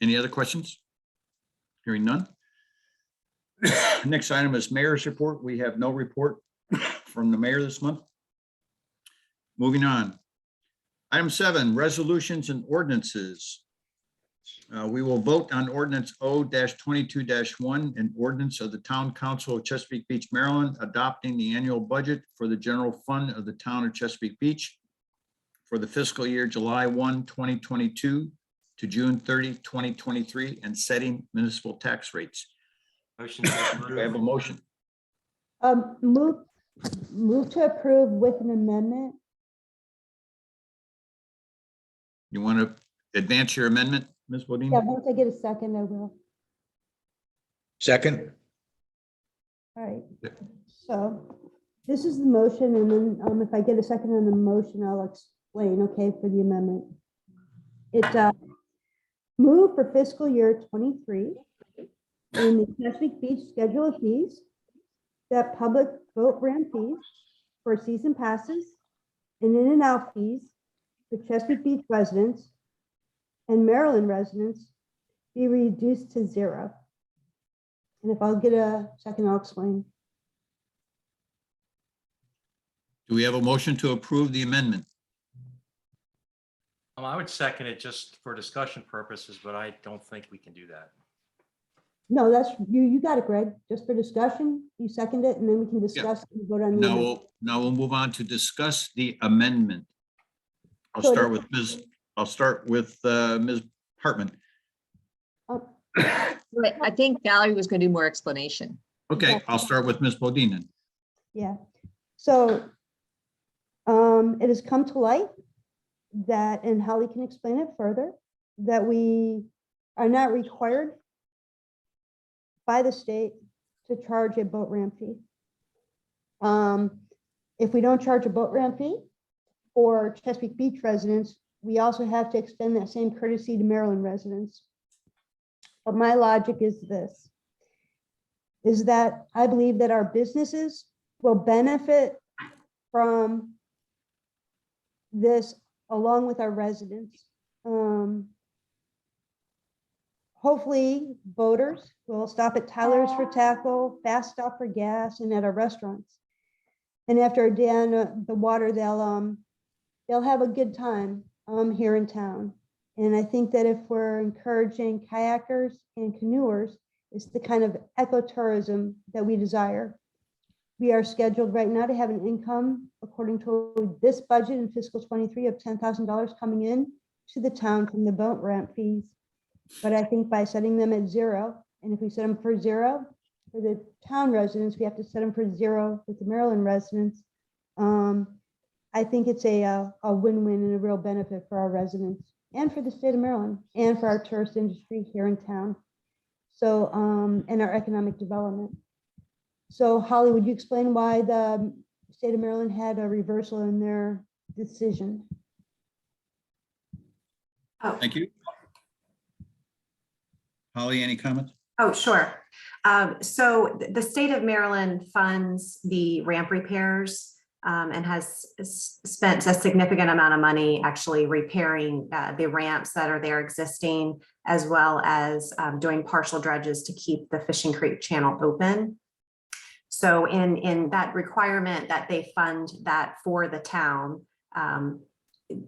A: Any other questions? Hearing none. Next item is mayor's report. We have no report from the mayor this month. Moving on. Item 7, resolutions and ordinances. We will vote on ordinance O-22-1, an ordinance of the Town Council of Chesapeake Beach, Maryland, adopting the annual budget for the general fund of the town of Chesapeake Beach for the fiscal year July 1, 2022 to June 30, 2023, and setting municipal tax rates.
I: Motion to approve.
A: Do I have a motion?
C: Move to approve with an amendment.
A: You want to advance your amendment, Ms. Bodine?
C: Yeah, once I get a second, I will.
G: Second.
C: All right. So this is the motion, and then if I get a second on the motion, I'll explain, okay, for the amendment. It's move for fiscal year 23 in the Chesapeake Beach schedule of fees, that public boat ramp fees for season passes and in and out fees for Chesapeake Beach residents and Maryland residents be reduced to 0. And if I'll get a second, I'll explain.
A: Do we have a motion to approve the amendment?
I: I would second it just for discussion purposes, but I don't think we can do that.
C: No, that's, you got it, Greg. Just for discussion, you second it, and then we can discuss and vote on the amendment.
A: Now we'll move on to discuss the amendment. I'll
C: So
A: start with Ms. Ms. Hartman.
B: Right, I think Valerie was going to do more explanation.
A: Okay, I'll start with Ms. Bodine then.
C: Yeah, so it has come to light that, and Holly can explain it further, that we are not required by the state to charge a boat ramp fee. If we don't charge a boat ramp fee for Chesapeake Beach residents, we also have to extend that same courtesy to Maryland residents. But my logic is this, is that I believe that our businesses will benefit from this along with our residents. Hopefully boaters will stop at Tyler's for tackle, Fast Stop for gas, and at our restaurants. And after a day on the water, they'll have a good time here in town. And I think that if we're encouraging kayakers and canoers, it's the kind of ecotourism that we desire. We are scheduled right now to have an income, according to this budget in fiscal 23, of $10,000 coming in to the town from the boat ramp fees. But I think by setting them at 0, and if we set them for 0 for the town residents, we have to set them for 0 with the Maryland residents. I think it's a win-win and a real benefit for our residents and for the state of Maryland and for our tourist industry here in town. So, and our economic development. So Holly, would you explain why the state of Maryland had a reversal in their decision?
F: Oh,
A: Thank you. Holly, any comments?
F: oh, sure. So the state of Maryland funds the ramp repairs and has spent a significant amount of money actually repairing the ramps that are there existing, as well as doing partial dredges to keep the Fishing Creek channel open. So in that requirement that they fund that for the town,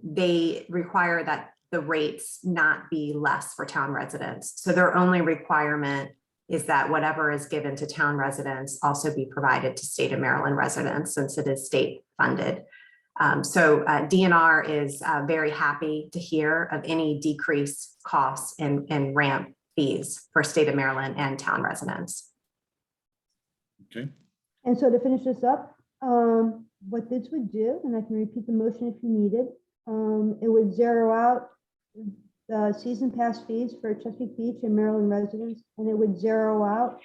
F: they require that the rates not be less for town residents. So their only requirement is that whatever is given to town residents also be provided to state of Maryland residents, since it is state funded. So DNR is very happy to hear of any decreased costs in ramp fees for state of Maryland and town residents.
A: Okay.
C: And so to finish this up, what this would do, and I can repeat the motion if you need it, it would zero out the season pass fees for Chesapeake Beach and Maryland residents, and it would zero out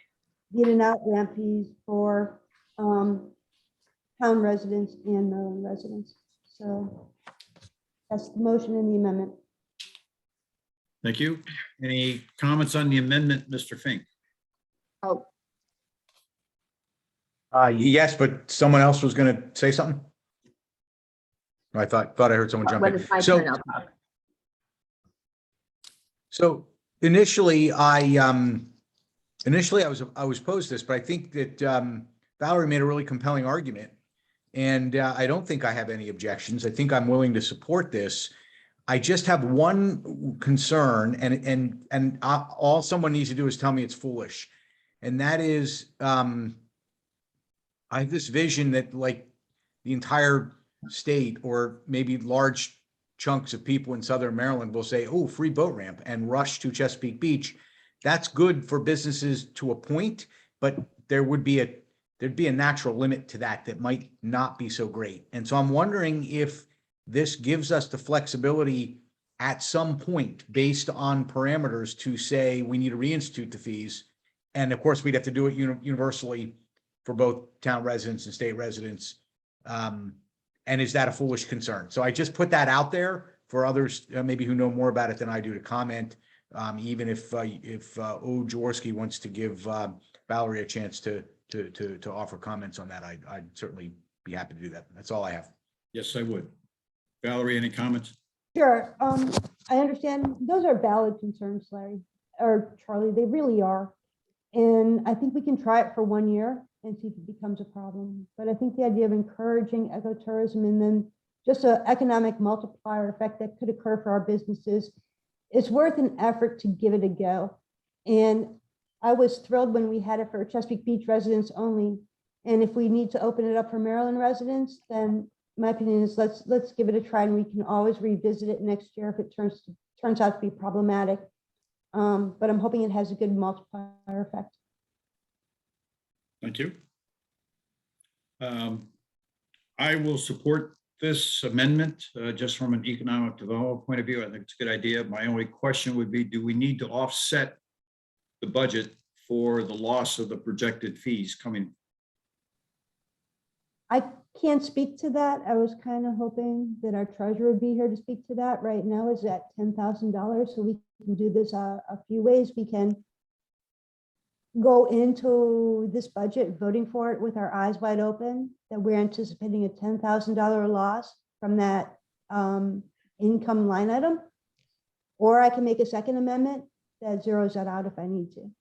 C: the in and out ramp fees for town residents and Maryland residents. So that's the motion and the amendment.
A: Thank you. Any comments on the amendment, Mr. Fink?
B: Oh,
G: Yes, but someone else was going to say something. I thought I heard someone jump
B: when
G: in.
B: it's my
G: So,
B: turn, I'll talk.
G: so initially I was opposed to this, but I think that Valerie made a really compelling argument, and I don't think I have any objections. I think I'm willing to support this. I just have one concern, and all someone needs to do is tell me it's foolish, and that is I have this vision that like the entire state, or maybe large chunks of people in Southern Maryland, will say, oh, free boat ramp, and rush to Chesapeake Beach. That's good for businesses to a point, but there'd be a natural limit to that might not be so great. And so I'm wondering if this gives us the flexibility at some point based on parameters to say we need to reinstitute the fees. And of course, we'd have to do it universally for both town residents and state residents. And is that a foolish concern? So I just put that out there for others, maybe who know more about it than I do, to comment. Even if O. Jaworski wants to give Valerie a chance to offer comments on that, I'd certainly be happy to do that. That's all I have.
A: Yes, I would. Valerie, any comments?
C: Sure. I understand. Those are valid concerns, Larry, or Charlie. They really are. And I think we can try it for 1 year and see if it becomes a problem. But I think the idea of encouraging ecotourism and then just an economic multiplier effect that could occur for our businesses, it's worth an effort to give it a go. And I was thrilled when we had it for Chesapeake Beach residents only. And if we need to open it up for Maryland residents, then my opinion is let's give it a try, and we can always revisit it next year if it turns out to be problematic. But I'm hoping it has a good multiplier effect.
A: Thank you. I will support this amendment just from an economic development point of view. I think it's a good idea. My only question would be, do we need to offset the budget for the loss of the projected fees coming?
C: I can't speak to that. I was kind of hoping that our treasurer would be here to speak to that. Right now is at $10,000. So we can do this a few ways. We can go into this budget voting for it with our eyes wide open, that we're anticipating a $10,000 loss from that income line item. Or I can make a second amendment that zeroes that out if I need to.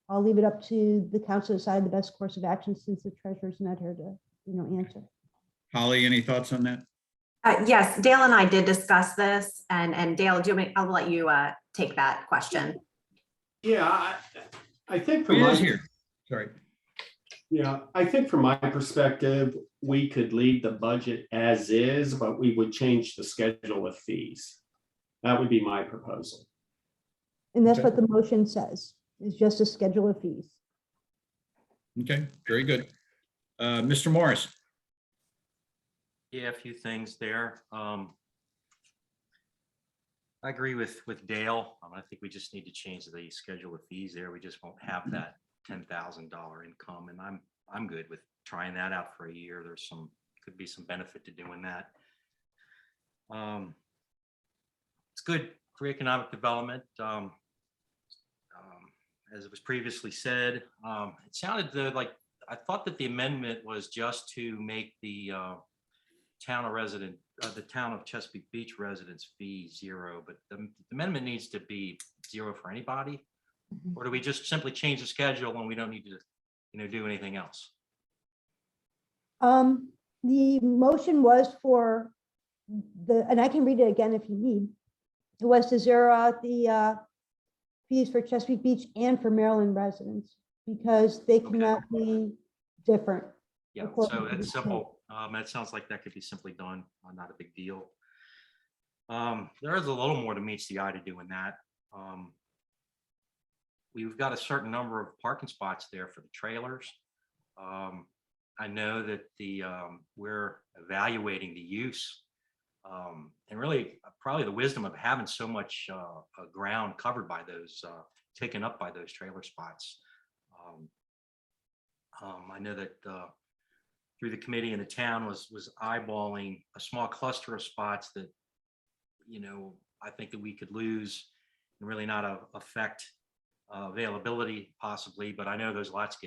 C: I'll leave it up to the council to decide the best course of action, since the treasurer's not here to answer.
A: Holly, any thoughts on that?
F: Yes, Dale and I did discuss this, and Dale, I'll let you take that question.
M: Yeah, I think
A: He
M: from
A: is
M: my,
A: here. Sorry.
M: yeah, I think from my perspective, we could leave the budget as is, but we would change the schedule of fees. That would be my proposal.
C: And that's
A: Okay.
C: what the motion says, is just a schedule of fees.
A: Okay, very good. Mr. Morris.
I: Yeah, a few things there. I agree with Dale. I think we just need to change the schedule of fees there. We just won't have that $10,000 income, and I'm good with trying that out for a year. Could be some benefit to doing that. It's good for economic development. As it was previously said, it sounded like I thought that the amendment was just to make the town of Chesapeake Beach residents fee zero, but the amendment needs to be zero for anybody. Or do we just simply change the schedule and we don't need to, do anything else?
C: The motion was for and I can read it again if you need. It was to zero out the fees for Chesapeake Beach and for Maryland residents, because they cannot be different.
I: Yeah,
C: according
I: so
C: to the
I: it's
C: state.
I: simple. That sounds like that could be simply done, not a big deal. There is a little more to meets the eye to doing that. We've got a certain number of parking spots there for the trailers. I know that we're evaluating the use and really probably the wisdom of having so much ground covered by those, taken up by those trailer spots. I know that through the committee and the town was eyeballing a small cluster of spots that, I think that we could lose and really not affect availability possibly, but I know those lots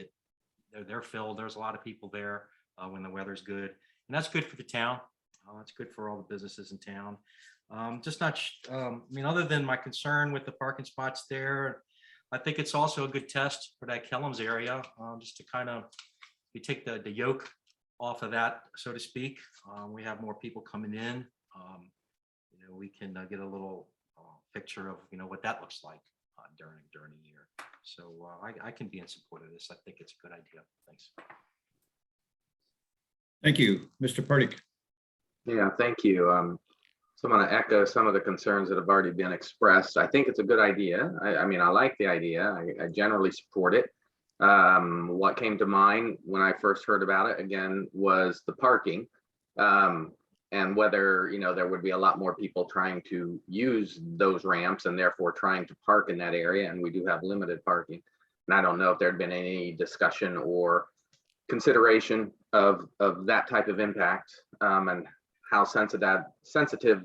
I: they're filled. There's a lot of people there when the weather's good, and that's good for the town. It's good for all the businesses in town. Just not, other than my concern with the parking spots there, I think it's also a good test for that Kellum's area, just to kind of, you take the yoke off of that, so to speak. We have more people coming in. We can get a little picture of, what that looks like during a year. So I can be in support of this. I think it's a good idea. Thanks.
A: Thank you, Mr. Pardik.
D: Yeah, thank you. So I'm going to echo some of the concerns that have already been expressed. I think it's a good idea. I like the idea. I generally support it. What came to mind when I first heard about it, again, was the parking, and whether, there would be a lot more people trying to use those ramps and therefore trying to park in that area. And we do have limited parking. And I don't know if there'd been any discussion or consideration of that type of impact, and how sensitive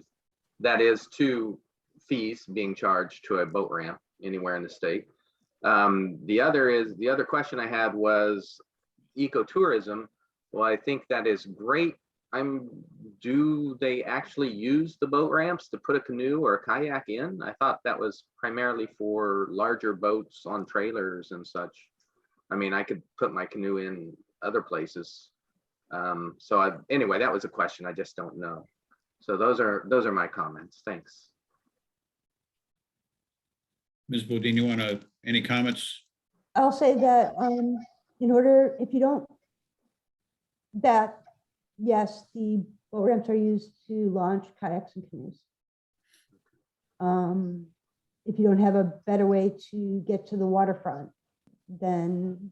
D: that is to fees being charged to a boat ramp anywhere in the state. The other question I had was ecotourism. Well, I think that is great do they actually use the boat ramps to put a canoe or a kayak in? I thought that was primarily for larger boats on trailers and such. I mean, I could put my canoe in other places. Anyway, that was a question. I just don't know. So those are my comments. Thanks.
A: Ms. Bodine, you want to, any comments?
C: I'll say that in order, if you don't, that, yes, the boat ramps are used to launch kayaks and canoes. If you don't have a better way to get to the waterfront, then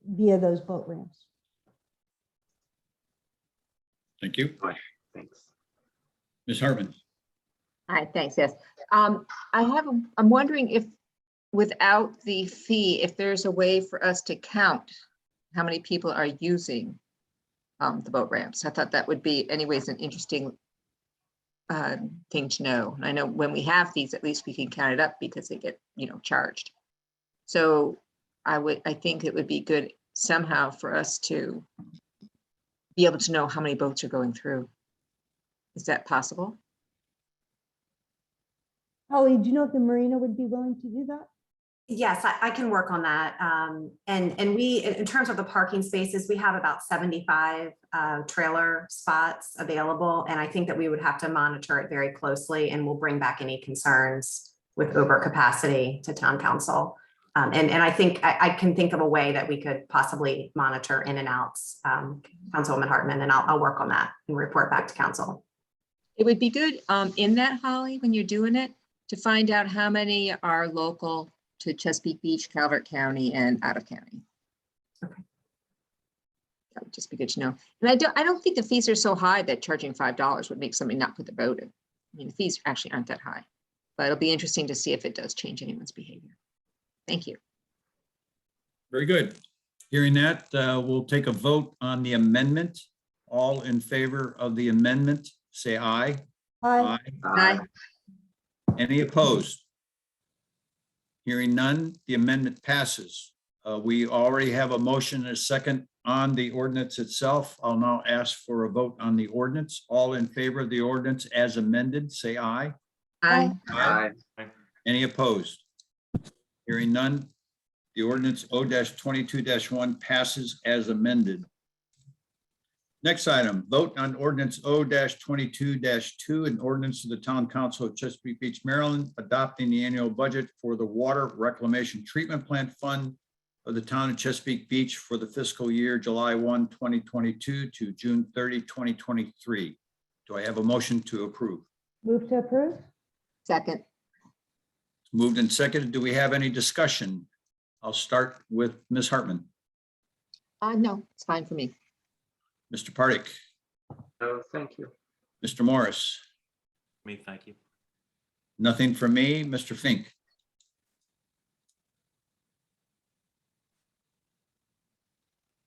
C: via those boat ramps.
A: Thank you.
D: Thanks.
A: Ms. Hartman.
B: Hi, thanks, yes. I'm wondering if without the fee, if there's a way for us to count how many people are using the boat ramps. I thought that would be anyways an interesting thing to know. And I know when we have these, at least we can count it up because they get, charged. So I think it would be good somehow for us to be able to know how many boats are going through. Is that possible?
C: Holly, do you know if the marina would be willing to do that?
F: Yes, I can work on that. And we, in terms of the parking spaces, we have about 75 trailer spots available. And I think that we would have to monitor it very closely, and we'll bring back any concerns with overcapacity to town council. And I think I can think of a way that we could possibly monitor in and outs, Councilwoman Hartman, and I'll work on that and report back to council.
B: It would be good in that, Holly, when you're doing it, to find out how many are local to Chesapeake Beach, Calvert County, and out of county.
F: Okay.
B: That would just be good to know. And I don't think the fees are so high that charging $5 would make somebody not put the boat in. I mean, the fees actually aren't that high, but it'll be interesting to see if it does change anyone's behavior. Thank you.
A: Very good. Hearing that, we'll take a vote on the amendment. All in favor of the amendment, say aye.
C: Aye.
B: Aye.
A: Any opposed? Hearing none, the amendment passes. We already have a motion and a second on the ordinance itself. I'll now ask for a vote on the ordinance. All in favor of the ordinance as amended, say aye.
B: Aye.
D: Aye.
A: Any opposed? Hearing none, the ordinance O-22-1 passes as amended. Next item, vote on ordinance O-22-2, an ordinance of the Town Council of Chesapeake Beach, Maryland, adopting the annual budget for the Water Reclamation Treatment Plant Fund of the Town of Chesapeake Beach for the fiscal year July 1, 2022 to June 30, 2023. Do I have a motion to approve?
C: Move to approve?
B: Second.
A: Moved and seconded. Do we have any discussion? I'll start with Ms. Hartman.
B: No, it's fine for me.
A: Mr. Pardick,
D: No, thank you.
A: Mr. Morris,
I: Me, thank you.
A: nothing from me. Mr. Fink.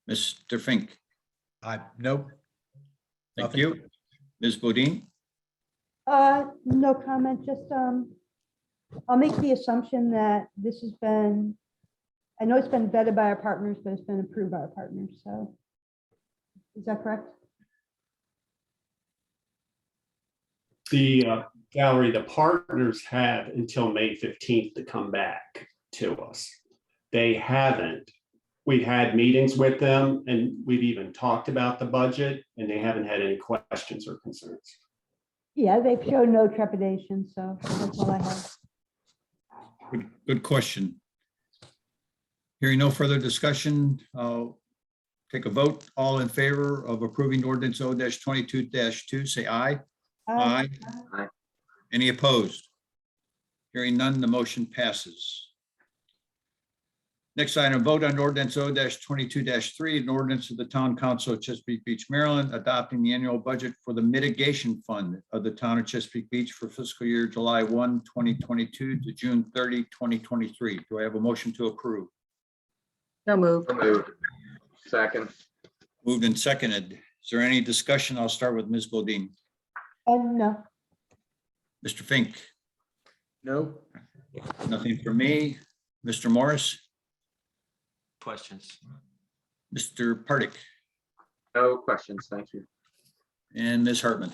A: Mr. Fink,
G: Nope.
A: thank
G: Nothing.
A: you. Ms. Bodine,
C: No comment, just, I'll make the assumption that this has been, I know it's been vetted by our partners, but it's been approved by our partners, so. Is that correct?
M: The Valerie, the partners have until May 15th to come back to us. They haven't. We've had meetings with them and we've even talked about the budget, and they haven't had any questions or concerns.
C: Yeah, they've shown no trepidation, so that's all I have.
A: good question. Hearing no further discussion, I'll take a vote. All in favor of approving ordinance O-22-2, say aye.
C: Aye.
D: Aye.
A: Any opposed? Hearing none, the motion passes. Next item, vote on ordinance O-22-3, an ordinance of the Town Council of Chesapeake Beach, Maryland, adopting the annual budget for the Mitigation Fund of the Town of Chesapeake Beach for fiscal year July 1, 2022 to June 30, 2023. Do I have a motion to approve?
B: No move.
D: So moved. Second.
A: Moved and seconded. Is there any discussion? I'll start with Ms. Bodine.
C: No.
A: Mr. Fink,
G: No.
A: nothing for me. Mr. Morris,
I: Questions?
A: Mr. Pardick,
D: No questions, thank you.
A: And Ms. Hartman.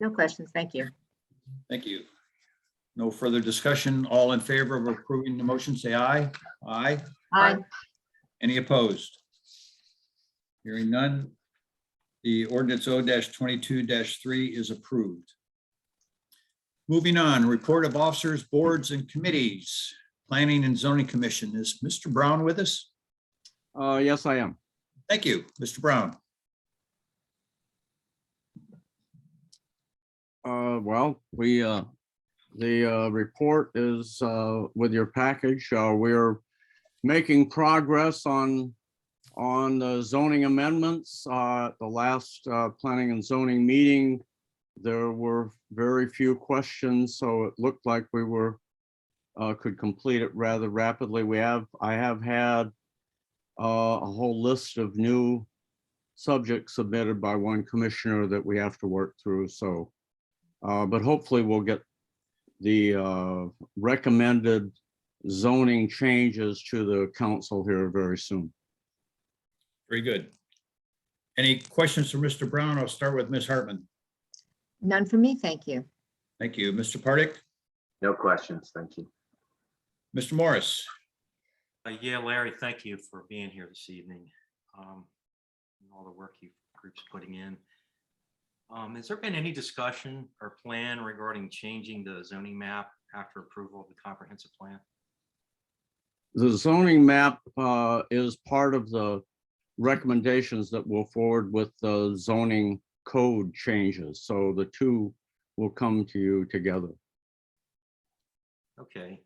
B: No questions. Thank you.
A: Thank you. No further discussion. All in favor of approving the motion, say aye. Aye.
B: Aye.
A: Any opposed? Hearing none. The ordinance O-22-3 is approved. Moving on, report of officers, boards, and committees. Planning and Zoning Commission. Is Mr. Brown with us?
N: Yes, I am.
A: Thank you, Mr. Brown.
N: Well, the report is with your package. We're making progress on the zoning amendments. The last planning and zoning meeting, there were very few questions, so it looked like we could complete it rather rapidly. I have had a whole list of new subjects submitted by one commissioner that we have to work through. So, but hopefully we'll get the recommended zoning changes to the council here very soon.
A: Very good. Any questions for Mr. Brown? I'll start with Ms. Hartman.
B: None for me. Thank you.
A: Thank you. Mr. Pardick,
D: No questions, thank you.
A: Mr. Morris.
I: Yeah, Larry, thank you for being here this evening. And all the work you group's putting in. Has there been any discussion or plan regarding changing the zoning map after approval of the comprehensive plan?
N: The zoning map is part of the recommendations that will forward with the zoning code changes. So the two will come to you together.
I: Okay.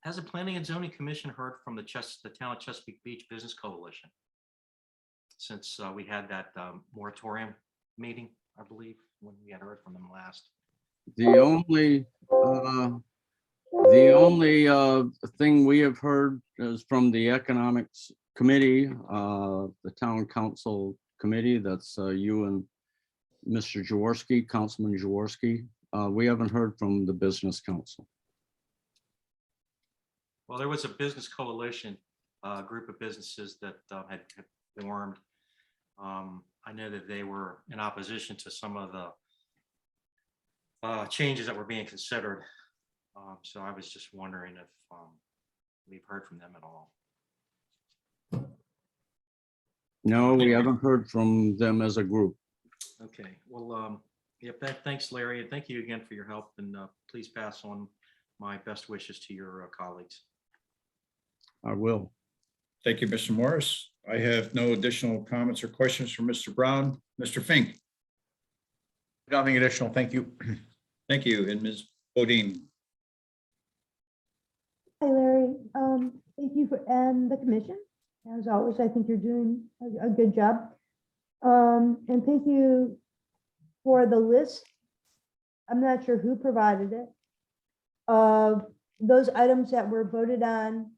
I: Has the Planning and Zoning Commission heard from the Town of Chesapeake Beach Business Coalition since we had that moratorium meeting, I believe, when we had heard from them last?
N: The only thing we have heard is from the Economics Committee, the Town Council Committee. That's you and Mr. Jaworski, Councilman Jaworski. We haven't heard from the Business Council.
I: Well, there was a business coalition, group of businesses that had formed. I know that they were in opposition to some of the changes that were being considered. So I was just wondering if we've heard from them at all.
N: No, we haven't heard from them as a group.
I: Okay, well, yep, thanks, Larry, and thank you again for your help, and please pass on my best wishes to your colleagues.
N: I will.
A: Thank you, Mr. Morris. I have no additional comments or questions from Mr. Brown. Mr. Fink.
G: Nothing additional. Thank you.
A: Thank you. And Ms. Bodine.
C: Hi, Larry. Thank you and the commission. As always, I think you're doing a good job. And thank you for the list. I'm not sure who provided it. Of those items that were voted on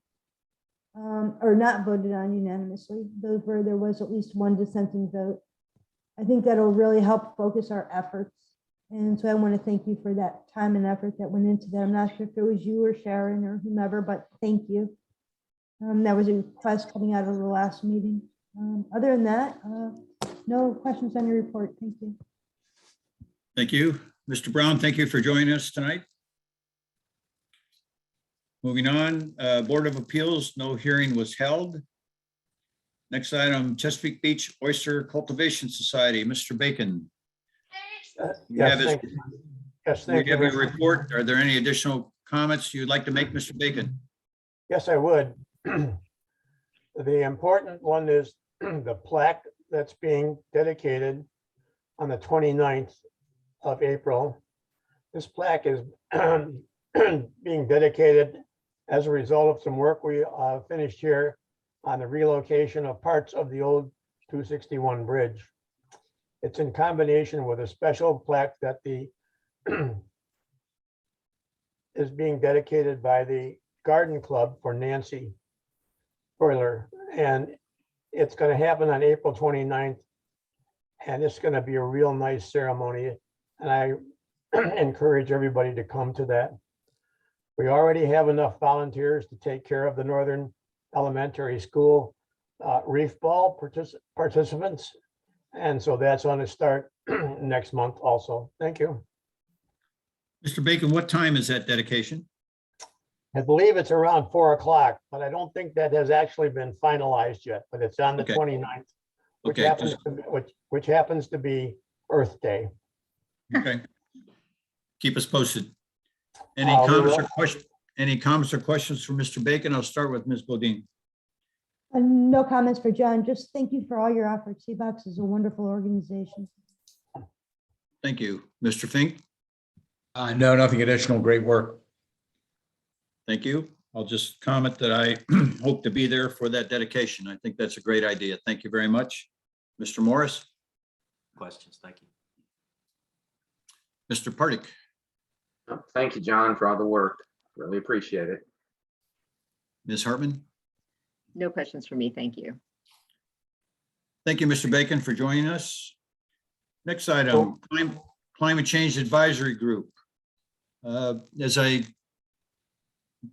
C: or not voted on unanimously, those where there was at least one dissenting vote. I think that'll really help focus our efforts. And so I want to thank you for that time and effort that went into that. I'm not sure if it was you or Sharon or whomever, but thank you. That was a request coming out of the last meeting. Other than that, no questions on your report. Thank you.
A: Thank you. Mr. Brown, thank you for joining us tonight. Moving on, Board of Appeals, no hearing was held. Next item, Chesapeake Beach Oyster Cultivation Society, Mr. Bacon. We have your report. Are there any additional comments you'd like to make, Mr. Bacon?
O: Yes, I would. The important one is the plaque that's being dedicated on the 29th of April. This plaque is being dedicated as a result of some work we finished here on the relocation of parts of the old 261 bridge. It's in combination with a special plaque that is being dedicated by the Garden Club for Nancy Boiler. And it's going to happen on April 29th. And it's going to be a real nice ceremony. And I encourage everybody to come to that. We already have enough volunteers to take care of the Northern Elementary School, reef ball participants. And so that's going to start next month also. Thank you.
A: Mr. Bacon, what time is that dedication?
O: I believe it's around 4 o'clock, but I don't think that has actually been finalized yet, but it's on the
A: Okay.
O: 29th, which
A: Okay,
O: happens to be, which happens to be Earth Day.
A: Okay. Keep us posted. Any
O: We
A: comments
O: will.
A: or questions? Any comments or questions for Mr. Bacon? I'll start with Ms. Bodine.
C: No comments for John. Just thank you for all your efforts. Seabox is a wonderful organization.
A: Thank you. Mr. Fink?
G: No, nothing additional. Great work.
A: Thank you. I'll just comment that I hope to be there for that dedication. I think that's a great idea. Thank you very much. Mr. Morris?
I: Questions, thank you.
A: Mr. Partic?
D: Thank you, John, for all the work. Really appreciate it.
A: Ms. Hartman?
B: No questions for me. Thank you.
A: Thank you, Mr. Bacon, for joining us. Next item, Climate Change Advisory Group. As I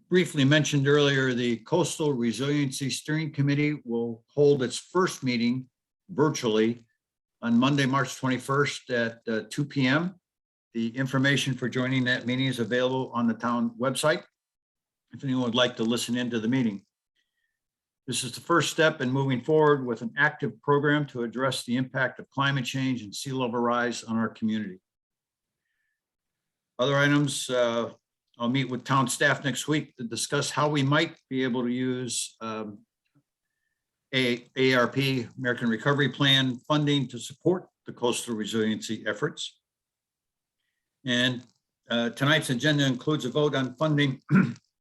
A: briefly mentioned earlier, the Coastal Resiliency Steering Committee will hold its first meeting virtually on Monday, March 21st at 2 p.m. The information for joining that meeting is available on the town website if anyone would like to listen into the meeting. This is the first step in moving forward with an active program to address the impact of climate change and sea level rise on our community. Other items, I'll meet with town staff next week to discuss how we might be able to use ARP, American Recovery Plan funding to support the coastal resiliency efforts. And tonight's agenda includes a vote on funding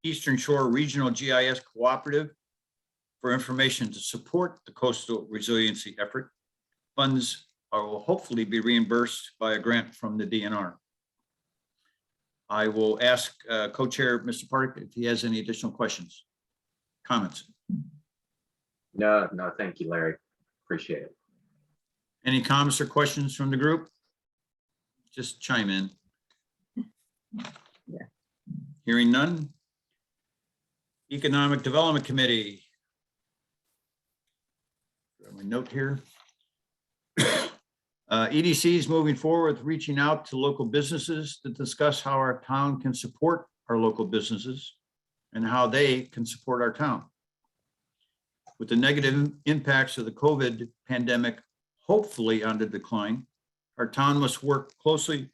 A: Eastern Shore Regional GIS Cooperative for information to support the coastal resiliency effort. Funds will hopefully be reimbursed by a grant from the DNR. I will ask co-chair Mr. Partic if he has any additional questions, comments.
D: No, thank you, Larry. Appreciate it.
A: Any comments or questions from the group? Just chime in.
B: Yeah.
A: Hearing none. Economic Development Committee. Got my note here. EDC is moving forward with reaching out to local businesses to discuss how our town can support our local businesses and how they can support our town. With the negative impacts of the COVID pandemic hopefully on the decline, our town must work closely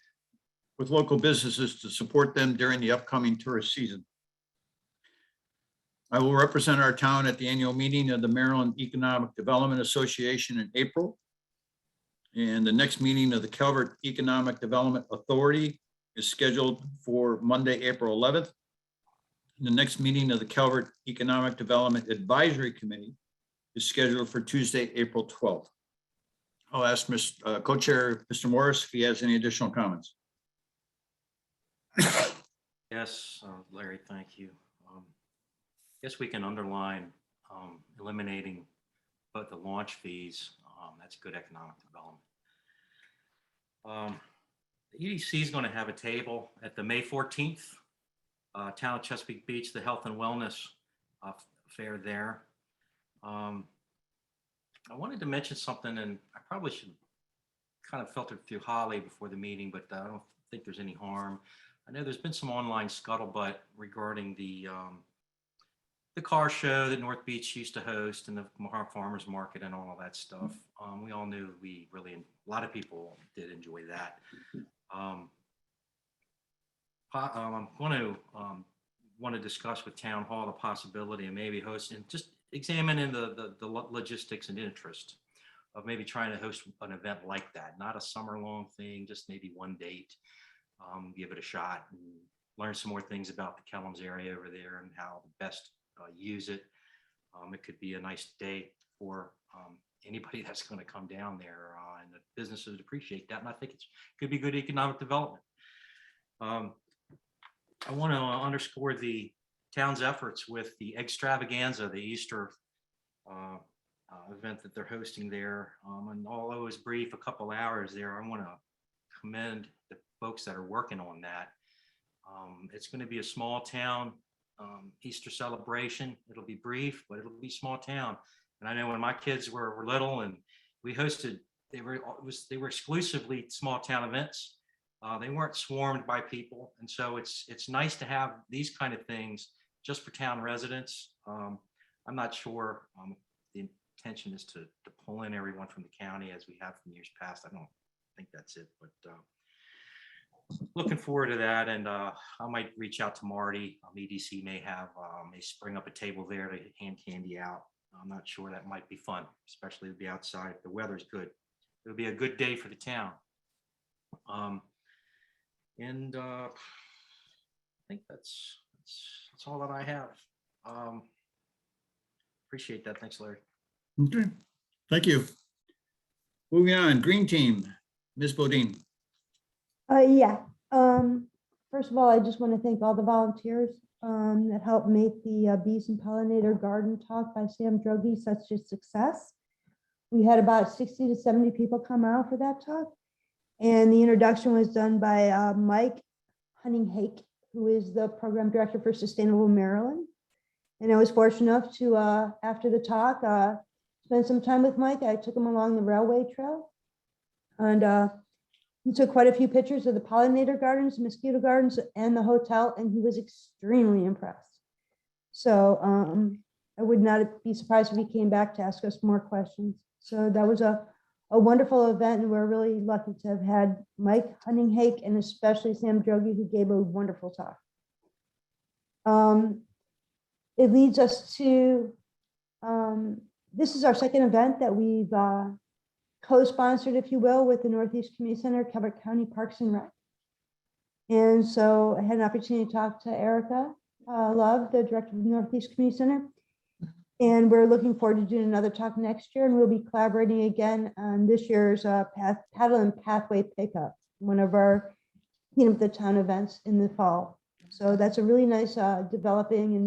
A: with local businesses to support them during the upcoming tourist season. I will represent our town at the annual meeting of the Maryland Economic Development Association in April. And the next meeting of the Calvert Economic Development Authority is scheduled for Monday, April 11th. And the next meeting of the Calvert Economic Development Advisory Committee is scheduled for Tuesday, April 12th. I'll ask co-chair Mr. Morris if he has any additional comments.
I: Yes, Larry, thank you. Guess we can underline eliminating but the launch fees. That's good economic development. The EDC is going to have a table at the May 14th Town of Chesapeake Beach, the Health and Wellness fair there. I wanted to mention something, and I probably should kind of filter through Holly before the meeting, but I don't think there's any harm. I know there's been some online scuttlebutt regarding the car show that North Beach used to host and the farmers market and all of that stuff. We all knew a lot of people did enjoy that. I'm going to want to discuss with Town Hall the possibility of maybe hosting, just examining the logistics and interest of maybe trying to host an event like that, not a summer-long thing, just maybe one date, give it a shot and learn some more things about the Kellum's area over there and how to best use it. It could be a nice day for anybody that's going to come down there, and the businesses would appreciate that. And I think it could be good economic development. I want to underscore the town's efforts with the extravaganza, the Easter event that they're hosting there. And although it was brief, a couple hours there, I want to commend the folks that are working on that. It's going to be a small town Easter celebration. It'll be brief, but it'll be small town. And I know when my kids were little and we hosted, they were exclusively small town events. They weren't swarmed by people. And so it's nice to have these kind of things just for town residents. I'm not sure the intention is to pull in everyone from the county as we have from years past. I don't think that's it, but looking forward to that. And I might reach out to Marty. EDC may spring up a table there to hand candy out. I'm not sure. That might be fun, especially to be outside if the weather's good. It'll be a good day for the town. And I think that's all that I have. Appreciate that. Thanks, Larry.
A: Okay, thank you. Moving on, Green Team, Ms. Bodine.
C: Yeah. First of all, I just want to thank all the volunteers that helped make the Bees and Pollinator Garden Talk by Sam Drogi such a success. We had about 60 to 70 people come out for that talk. And the introduction was done by Mike Hunninghake, who is the program director for Sustainable Maryland. And I was fortunate enough to, after the talk, spend some time with Mike. I took him along the railway trail. And he took quite a few pictures of the pollinator gardens, mosquito gardens, and the hotel, and he was extremely impressed. So I would not be surprised if he came back to ask us more questions. So that was a wonderful event, and we're really lucky to have had Mike Hunninghake and especially Sam Drogi, who gave a wonderful talk. It leads us to, this is our second event that we've co-sponsored, if you will, with the Northeast Community Center, Cabot County Parks and Rec. And so I had an opportunity to talk to Erica Love, the director of the Northeast Community Center. And we're looking forward to doing another talk next year, and we'll be collaborating again on this year's Paddle and Pathway Pickup, one of our Clean Up the Town events in the fall. So that's a really nice developing and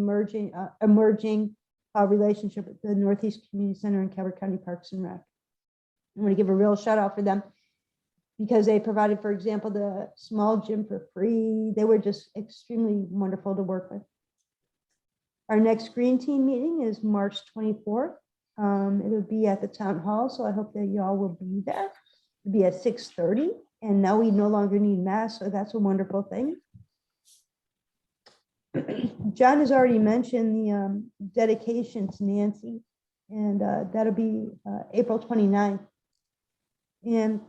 C: emerging relationship with the Northeast Community Center and Cabot County Parks and Rec. I want to give a real shout out for them because they provided, for example, the small gym for free. They were just extremely wonderful to work with. Our next Green Team meeting is March 24th. It'll be at the town hall, so I hope that y'all will be there. It'll be at 6:30, and now we no longer need masks, so that's a wonderful thing. John has already mentioned the dedication to Nancy, and that'll be April 29th. And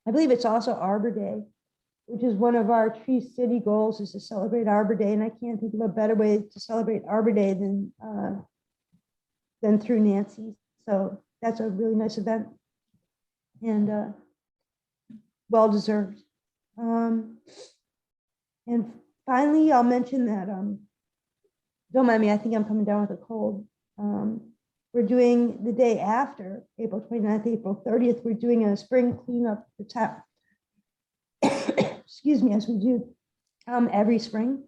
C: I believe it's also Arbor Day, which is one of our Tree City goals, is to celebrate Arbor Day. And I can't think of a better way to celebrate Arbor Day than through Nancy. So that's a really nice event and well deserved. And finally, I'll mention that, don't mind me, I think I'm coming down with a cold. We're doing the day after April 29th, April 30th, we're doing a spring cleanup the town. Excuse me, as we do every spring.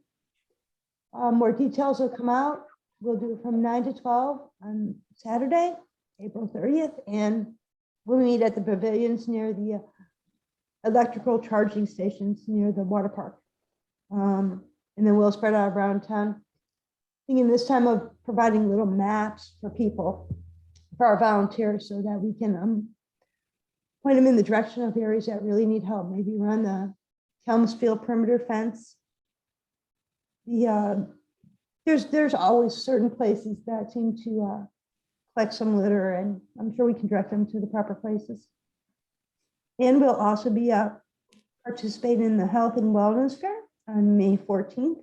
C: More details will come out. We'll do it from 9 to 12 on Saturday, April 30th, and we'll meet at the pavilions near the electrical charging stations near the water park. And then we'll spread out around town. Thinking this time of providing little maps for people, for our volunteers, so that we can point them in the direction of areas that really need help. Maybe around the Kelmsfield perimeter fence. There's always certain places that seem to collect some litter, and I'm sure we can direct them to the proper places. And we'll also be participating in the Health and Wellness Fair on May 14th.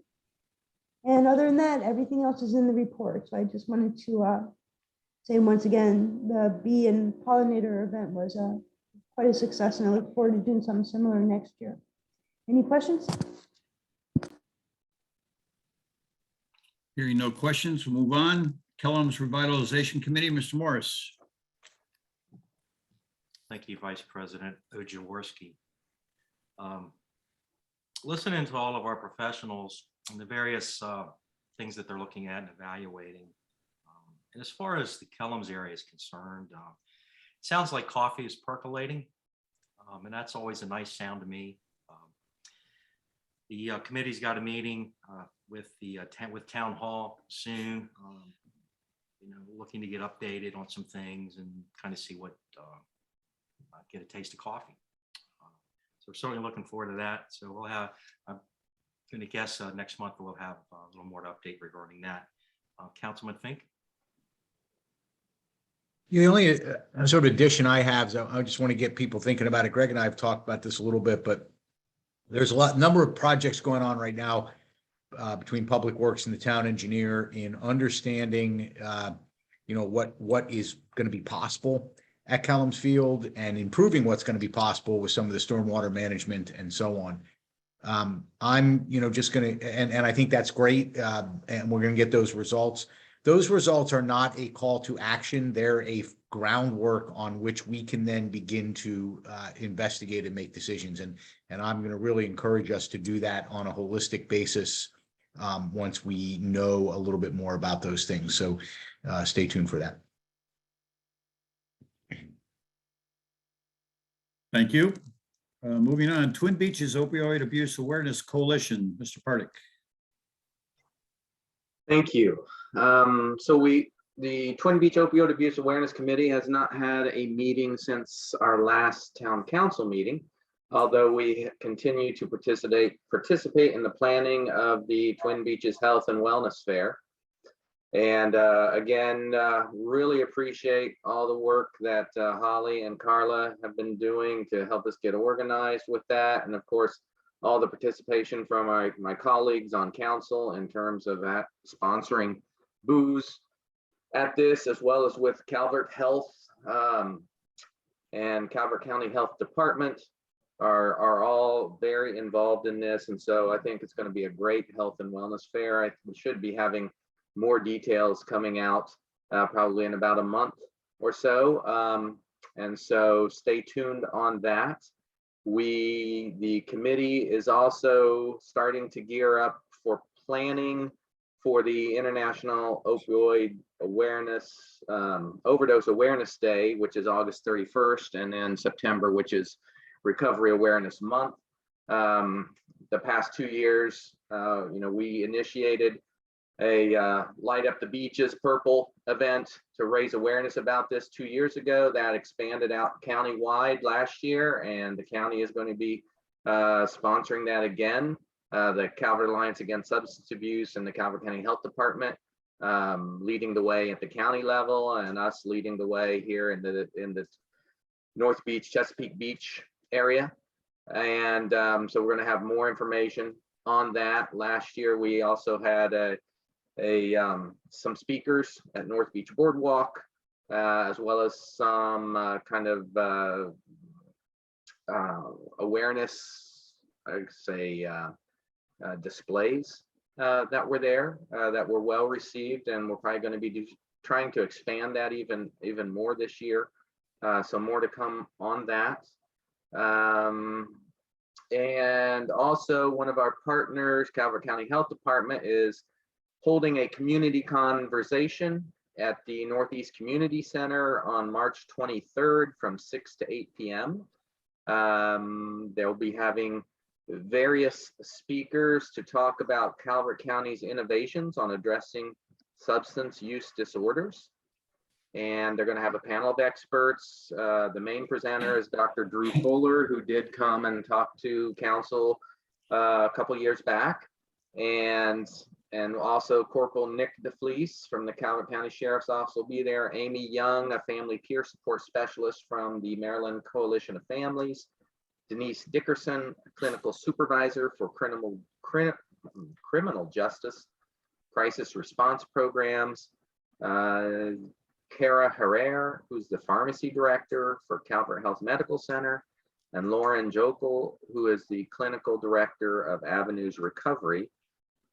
C: And other than that, everything else is in the report. So I just wanted to say once again, the bee and pollinator event was quite a success, and I look forward to doing something similar next year. Any questions?
A: Hearing no questions, we'll move on. Kellum's Revitalization Committee, Mr. Morris.
I: Thank you, Vice President Ojaworski. Listening to all of our professionals and the various things that they're looking at and evaluating. And as far as the Kellum's area is concerned, it sounds like coffee is percolating, and that's always a nice sound to me. The committee's got a meeting with Town Hall soon. looking to get updated on some things and kind of see what, get a taste of coffee. So we're certainly looking forward to that. So we'll have, I'm going to guess next month we'll have a little more to update regarding that. Councilman Fink?
G: The only sort of addition I have is I just want to get people thinking about it. Greg and I have talked about this a little bit, but there's number of projects going on right now between Public Works and the town engineer in understanding, what is going to be possible at Kellum's Field and improving what's going to be possible with some of the stormwater management and so on. I'm, just going to, and I think that's great. And we're going to get those results. Those results are not a call to action. They're a groundwork on which we can then begin to investigate and make decisions. And I'm going to really encourage us to do that on a holistic basis once we know a little bit more about those things. So stay tuned for that.
A: Thank you. Moving on, Twin Beaches Opioid Abuse Awareness Coalition, Mr. Pardick.
D: Thank you. The Twin Beach Opioid Abuse Awareness Committee has not had a meeting since our last town council meeting, although we continue to participate in the planning of the Twin Beaches Health and Wellness Fair. And again, really appreciate all the work that Holly and Carla have been doing to help us get organized with that. And of course, all the participation from my colleagues on council in terms of sponsoring booze at this, as well as with Calvert Health and Calvert County Health Department are all very involved in this. And so I think it's going to be a great health and wellness fair. We should be having more details coming out probably in about a month or so. And so stay tuned on that. The committee is also starting to gear up for planning for the International Opioid Awareness, Overdose Awareness Day, which is August 31st, and then September, which is Recovery Awareness Month. The past 2 years, we initiated a Light Up the Beaches Purple event to raise awareness about this 2 years ago. That expanded out countywide last year, and the county is going to be sponsoring that again. The Calvert Alliance Against Substance Abuse and the Calvert County Health Department leading the way at the county level, and us leading the way here in the North Beach, Chesapeake Beach area. And so we're going to have more information on that. Last year, we also had some speakers at North Beach Boardwalk, as well as some kind of awareness, I'd say, displays that were there that were well received, and we're probably going to be trying to expand that even more this year. So more to come on that. And also one of our partners, Calvert County Health Department, is holding a community conversation at the Northeast Community Center on March 23rd from 6 to 8 p.m. They'll be having various speakers to talk about Calvert County's innovations on addressing substance use disorders. And they're going to have a panel of experts. The main presenter is Dr. Drew Fuller, who did come and talk to council a couple years back. And also Corporal Nick DeFleece from the Calvert County Sheriff's Office will be there. Amy Young, a family peer support specialist from the Maryland Coalition of Families. Denise Dickerson, a clinical supervisor for criminal justice crisis response programs. Kara Herrera, who's the pharmacy director for Calvert Health Medical Center, and Lauren Jokel, who is the clinical director of Avenues Recovery.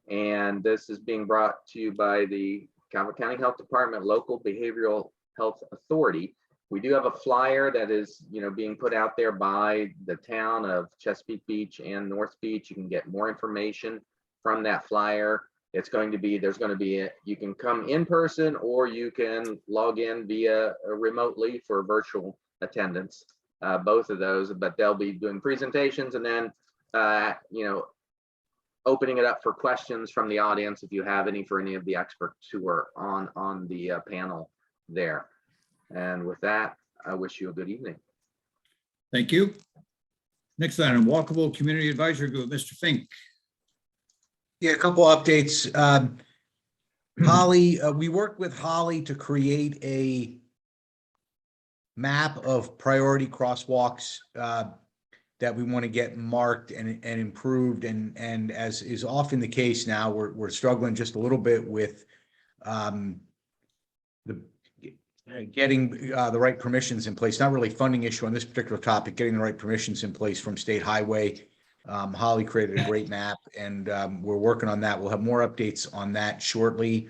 D: And this is being brought to you by the Calvert County Health Department Local Behavioral Health Authority. We do have a flyer that is, being put out there by the town of Chesapeake Beach and North Beach. You can get more information from that flyer. There's going to be, you can come in person or you can log in via remotely for virtual attendance, both of those, but they'll be doing presentations. And then, opening it up for questions from the audience, if you have any for any of the experts who are on the panel there. And with that, I wish you a good evening.
A: Thank you. Next item, Walkable Community Advisory Group, Mr. Fink.
G: Yeah, a couple updates. Holly, we worked with Holly to create a map of priority crosswalks that we want to get marked and improved. And as is often the case now, we're struggling just a little bit with getting the right permissions in place. Not really a funding issue on this particular topic, getting the right permissions in place from State Highway. Holly created a great map, and we're working on that. We'll have more updates on that shortly.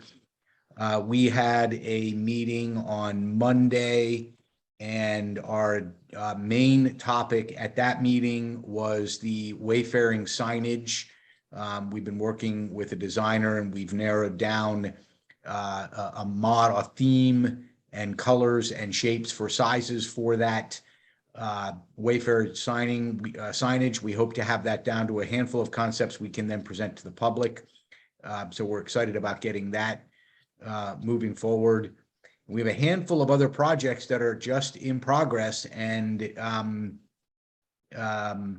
G: We had a meeting on Monday, and our main topic at that meeting was the wayfaring signage. We've been working with a designer, and we've narrowed down a theme and colors and shapes for sizes for that wayfarer signage. We hope to have that down to a handful of concepts we can then present to the public. So we're excited about getting that moving forward. We have a handful of other projects that are just in progress and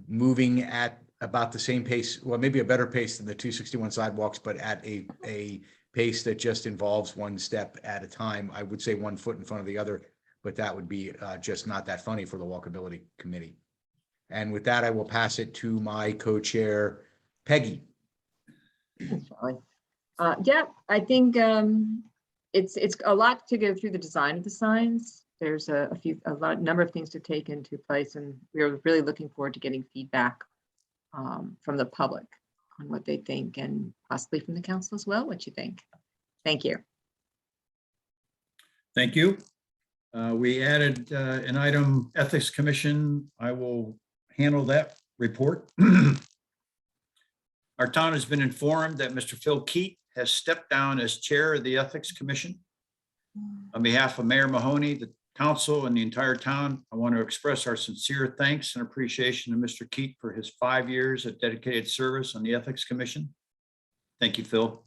G: moving at about the same pace, well, maybe a better pace than the 261 sidewalks, but at a pace that just involves one step at a time. I would say 1 foot in front of the other, but that would be just not that funny for the Walkability Committee. And with that, I will pass it to my co-chair, Peggy.
B: Yeah, I think it's a lot to go through the design of the signs. There's a number of things to take into place, and we're really looking forward to getting feedback from the public on what they think, and possibly from the council as well, what you think. Thank you.
A: Thank you. We added an item, Ethics Commission. I will handle that report. Our town has been informed that Mr. Phil Keat has stepped down as chair of the Ethics Commission. On behalf of Mayor Mahoney, the council, and the entire town, I want to express our sincere thanks and appreciation to Mr. Keat for his 5 years of dedicated service on the Ethics Commission. Thank you, Phil.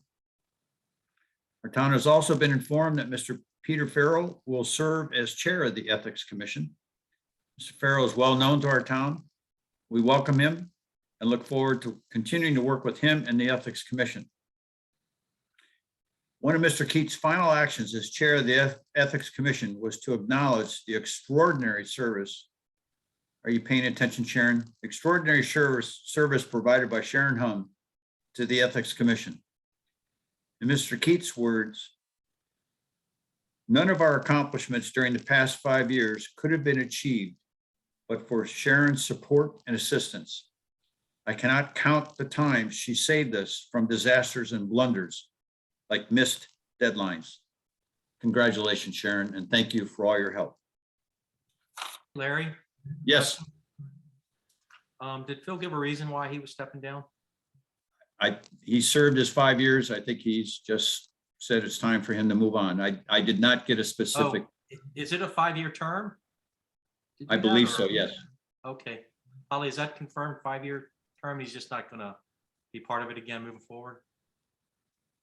A: Our town has also been informed that Mr. Peter Farrell will serve as chair of the Ethics Commission. Mr. Farrell is well known to our town. We welcome him and look forward to continuing to work with him and the Ethics Commission. One of Mr. Keat's final actions as chair of the Ethics Commission was to acknowledge the extraordinary service. Are you paying attention, Sharon? Extraordinary service provided by Sharon Hum to the Ethics Commission. In Mr. Keat's words, none of our accomplishments during the past 5 years could have been achieved but for Sharon's support and assistance. I cannot count the times she saved us from disasters and blunders like missed deadlines. Congratulations, Sharon, and thank you for all your help.
I: Larry?
A: Yes.
I: Did Phil give a reason why he was stepping down?
A: He served his 5 years. I think he's just said it's time for him to move on. I did not get a specific.
I: Oh, is it a 5-year term?
A: I believe so, yes.
I: Okay. Holly, is that confirmed 5-year term? He's just not gonna be part of it again moving forward?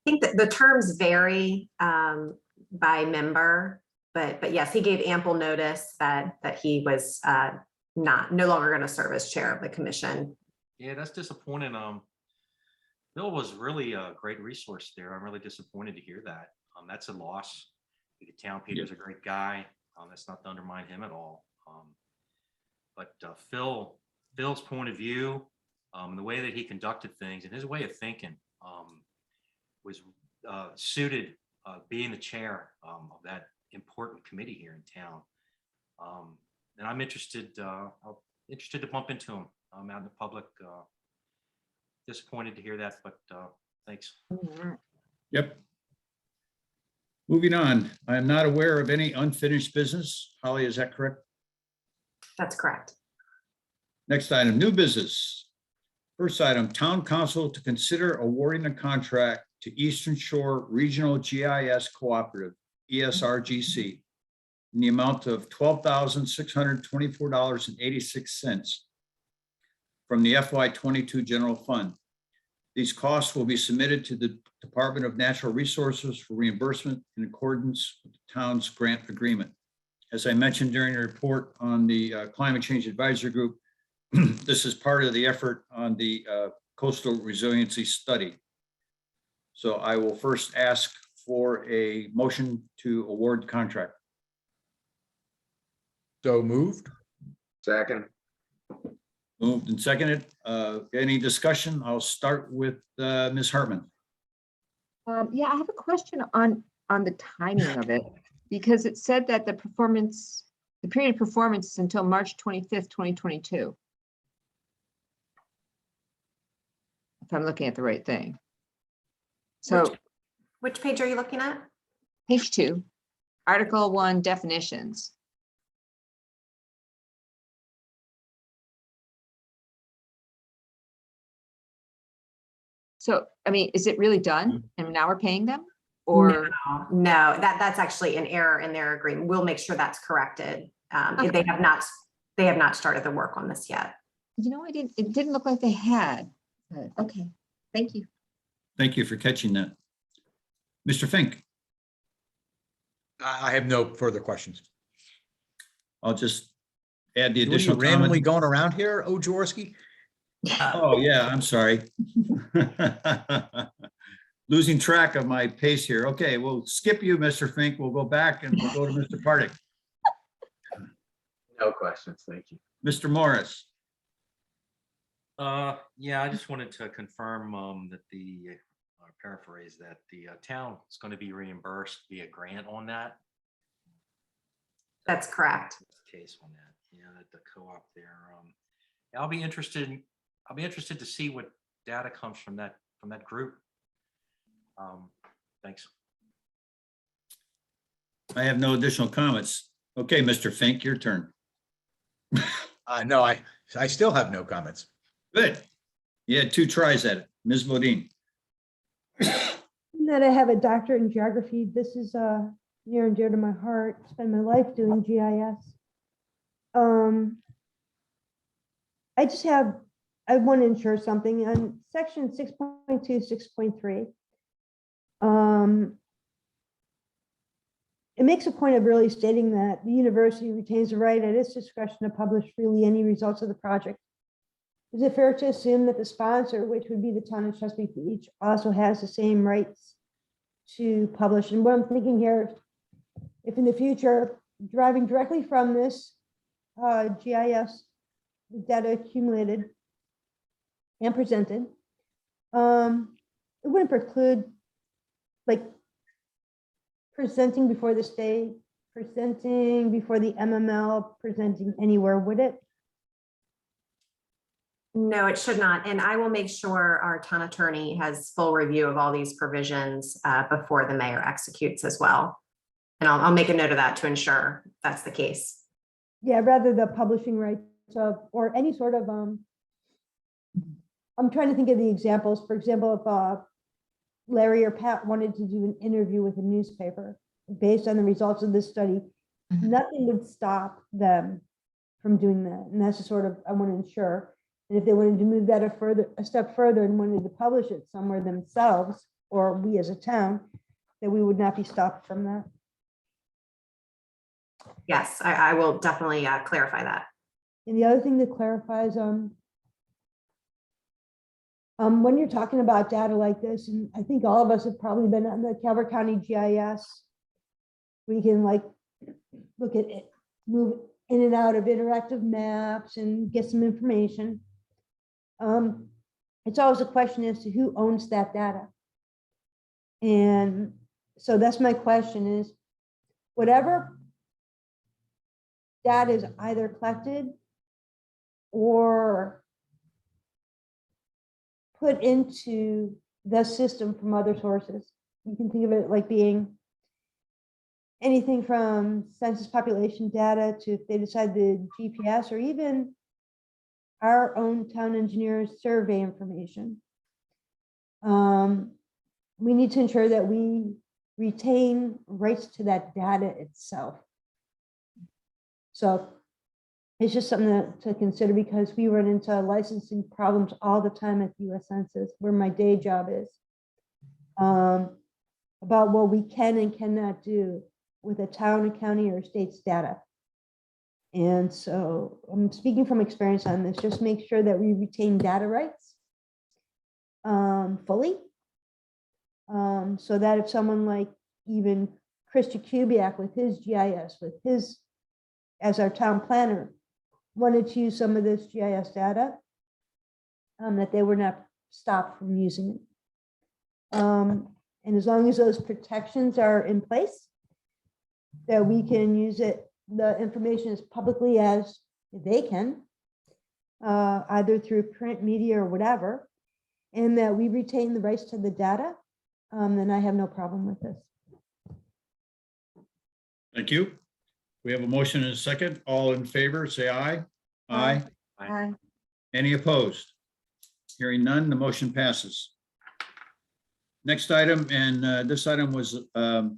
F: I think that the terms vary by member, but yes, he gave ample notice that he was no longer going to serve as chair of the commission.
I: Yeah, that's disappointing. Bill was really a great resource there. I'm really disappointed to hear that. That's a loss to the town. Peter's a great guy. That's not to undermine him at all. But Phil's point of view, the way that he conducted things and his way of thinking was suited being the chair of that important committee here in town. And I'm interested to bump into him out in the public. Disappointed to hear that, but thanks.
A: Yep. Moving on, I am not aware of any unfinished business. Holly, is that correct?
F: That's correct.
A: Next item, new business. First item, town council to consider awarding a contract to Eastern Shore Regional GIS Cooperative, ESRGC, in the amount of $12,624.86 from the FY22 general fund. These costs will be submitted to the Department of Natural Resources for reimbursement in accordance with the town's grant agreement. As I mentioned during the report on the Climate Change Advisory Group, this is part of the effort on the coastal resiliency study. So I will first ask for a motion to award contract.
G: So moved.
D: Second.
A: Moved and seconded. Any discussion? I'll start with Ms. Hartman.
B: Yeah, I have a question on the timing of it, because it said that the period of performance is until March 25th, 2022. If I'm looking at the right thing. So
F: Which page are you looking at?
B: page 2, Article 1, definitions. So, I mean, is it really done? And now we're paying them? Or
F: No, that's actually an error in their agreement. We'll make sure that's corrected.
B: Okay.
F: They have not started the work on this yet.
B: You know, it didn't look like they had. But okay, thank you.
A: Thank you for catching that. Mr. Fink,
G: I have no further questions.
A: I'll just add the
G: What are you
A: additional
G: randomly
A: comment.
G: going around here, Jaworski?
A: Oh, yeah, I'm sorry. Losing track of my pace here. Okay, we'll skip you, Mr. Fink. We'll go back and we'll go to Mr. Pardick.
D: No questions, thank you.
A: Mr. Morris.
I: Yeah, I just wanted to confirm that paraphrase that the town is going to be reimbursed via grant on that.
F: That's correct.
I: That's the case on that. Yeah, that the co-op there. I'll be interested to see what data comes from that group. Thanks.
A: I have no additional comments. Okay, Mr. Fink, your turn.
G: No, I still have no comments.
A: Good. You had 2 tries at it. Ms. Modine.
C: That I have a doctorate in geography. This is near and dear to my heart. Spend my life doing GIS. I want to ensure something on section 6.2, 6.3. It makes a point of really stating that the university retains the right at its discretion to publish freely any results of the project. Is it fair to assume that the sponsor, which would be the town of Chesapeake Beach, also has the same rights to publish? And what I'm thinking here, if in the future, driving directly from this GIS, the data accumulated and presented, it wouldn't preclude like presenting before the state, presenting before the MML, presenting anywhere, would it?
F: No, it should not. And I will make sure our town attorney has full review of all these provisions before the mayor executes as well. And I'll make a note of that to ensure that's the case.
C: Yeah, rather the publishing rights of, or any sort of, I'm trying to think of the examples. For example, if Larry or Pat wanted to do an interview with a newspaper based on the results of this study, nothing would stop them from doing that. And that's the sort of, I want to ensure. And if they wanted to move that a step further and wanted to publish it somewhere themselves, or we as a town, that we would not be stopped from that.
F: Yes, I will definitely clarify that.
C: And the other thing that clarifies, when you're talking about data like this, and I think all of us have probably been on the Calvert County GIS, we can like look at it, move in and out of interactive maps and get some information. It's always a question as to who owns that data. And so that's my question is, whatever data is either collected or put into the system from other sources. You can think of it like being anything from census population data to if they decide the GPS, or even our own town engineers survey information. We need to ensure that we retain rights to that data itself. So It's just something to consider because we run into licensing problems all the time at the US Census, where my day job is. About what we can and cannot do with a town, a county, or state's data. And so I'm speaking from experience on this, just make sure that we retain data rights fully. So that if someone like even Krista Kubiak with his GIS, with his, as our town planner, wanted to use some of this GIS data, that they were not stopped from using it. And as long as those protections are in place, that we can use it, the information as publicly as they can, either through print media or whatever, and that we retain the rights to the data, then I have no problem with this.
A: Thank you. We have a motion and a second. All in favor, say aye. Aye.
B: Aye.
A: Any opposed? Hearing none, the motion passes. Next item, and this item was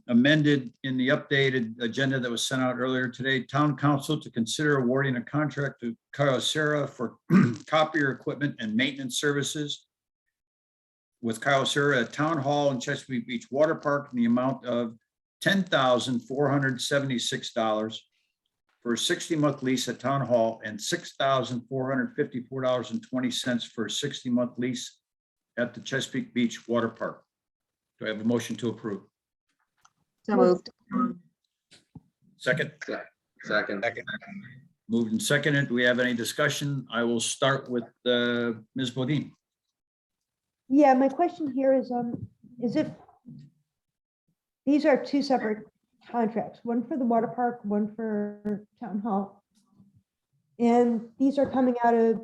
A: amended in the updated agenda that was sent out earlier today. Town Council to consider awarding a contract to Kyocera for copier equipment and maintenance services with Kyocera at Town Hall in Chesapeake Beach Water Park in the amount of $10,476 for a 60-month lease at Town Hall and $6,454.20 for a 60-month lease at the Chesapeake Beach Water Park. Do I have a motion to approve?
B: So moved.
A: Second?
D: Second.
A: Moved and seconded. Do we have any discussion? I will start with Ms. Bodine.
C: Yeah, my question here is if these are two separate contracts, one for the water park, one for town hall. And these are coming out of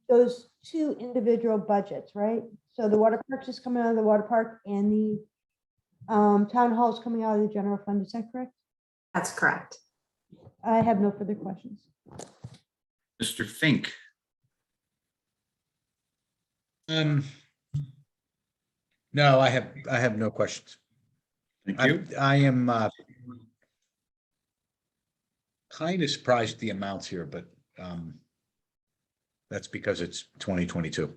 C: those two individual budgets, right? So the water park is coming out of the water park and the town hall is coming out of the general fund. Is that correct?
F: That's correct.
C: I have no further questions.
A: Mr. Fink.
G: No, I have no questions.
A: Thank you.
G: I am kind of surprised at the amounts here, but that's because it's 2022.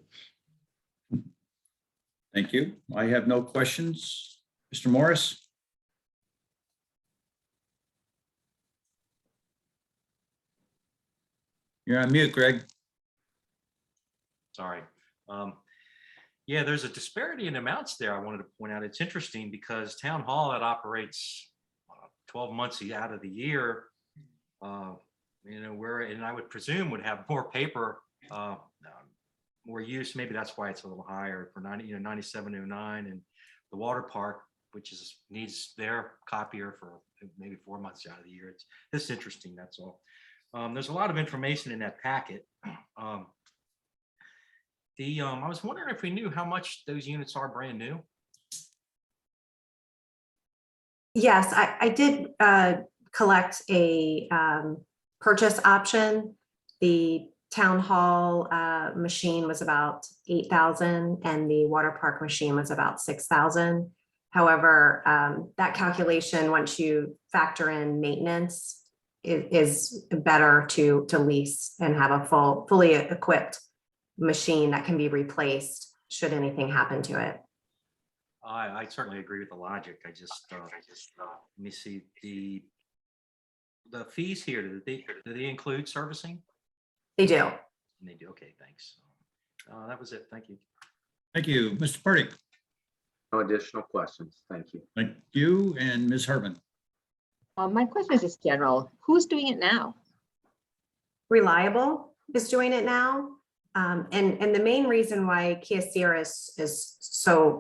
A: Thank you. I have no questions. Mr. Morris? You're on mute, Greg.
I: Sorry. Yeah, there's a disparity in amounts there. I wanted to point out. It's interesting because town hall, it operates 12 months out of the year. Where, and I would presume would have more paper, more use. Maybe that's why it's a little higher for 9709, and the water park, which needs their copier for maybe 4 months out of the year. It's interesting. That's all. There's a lot of information in that packet. I was wondering if we knew how much those units are brand new.
F: Yes, I did collect a purchase option. The town hall machine was about 8,000 and the water park machine was about 6,000. However, that calculation, once you factor in maintenance, is better to lease and have a fully equipped machine that can be replaced should anything happen to it.
I: I certainly agree with the logic. I just let me see the fees here. Do they include servicing?
F: They do.
I: And they do. Okay, thanks. That was it. Thank you.
A: Thank you. Mr. Purdy.
D: No additional questions. Thank you.
A: Thank you. And Ms. Hartman.
B: My question is just general. Who's doing it now?
F: Reliable is doing it now. And the main reason why Kyocera is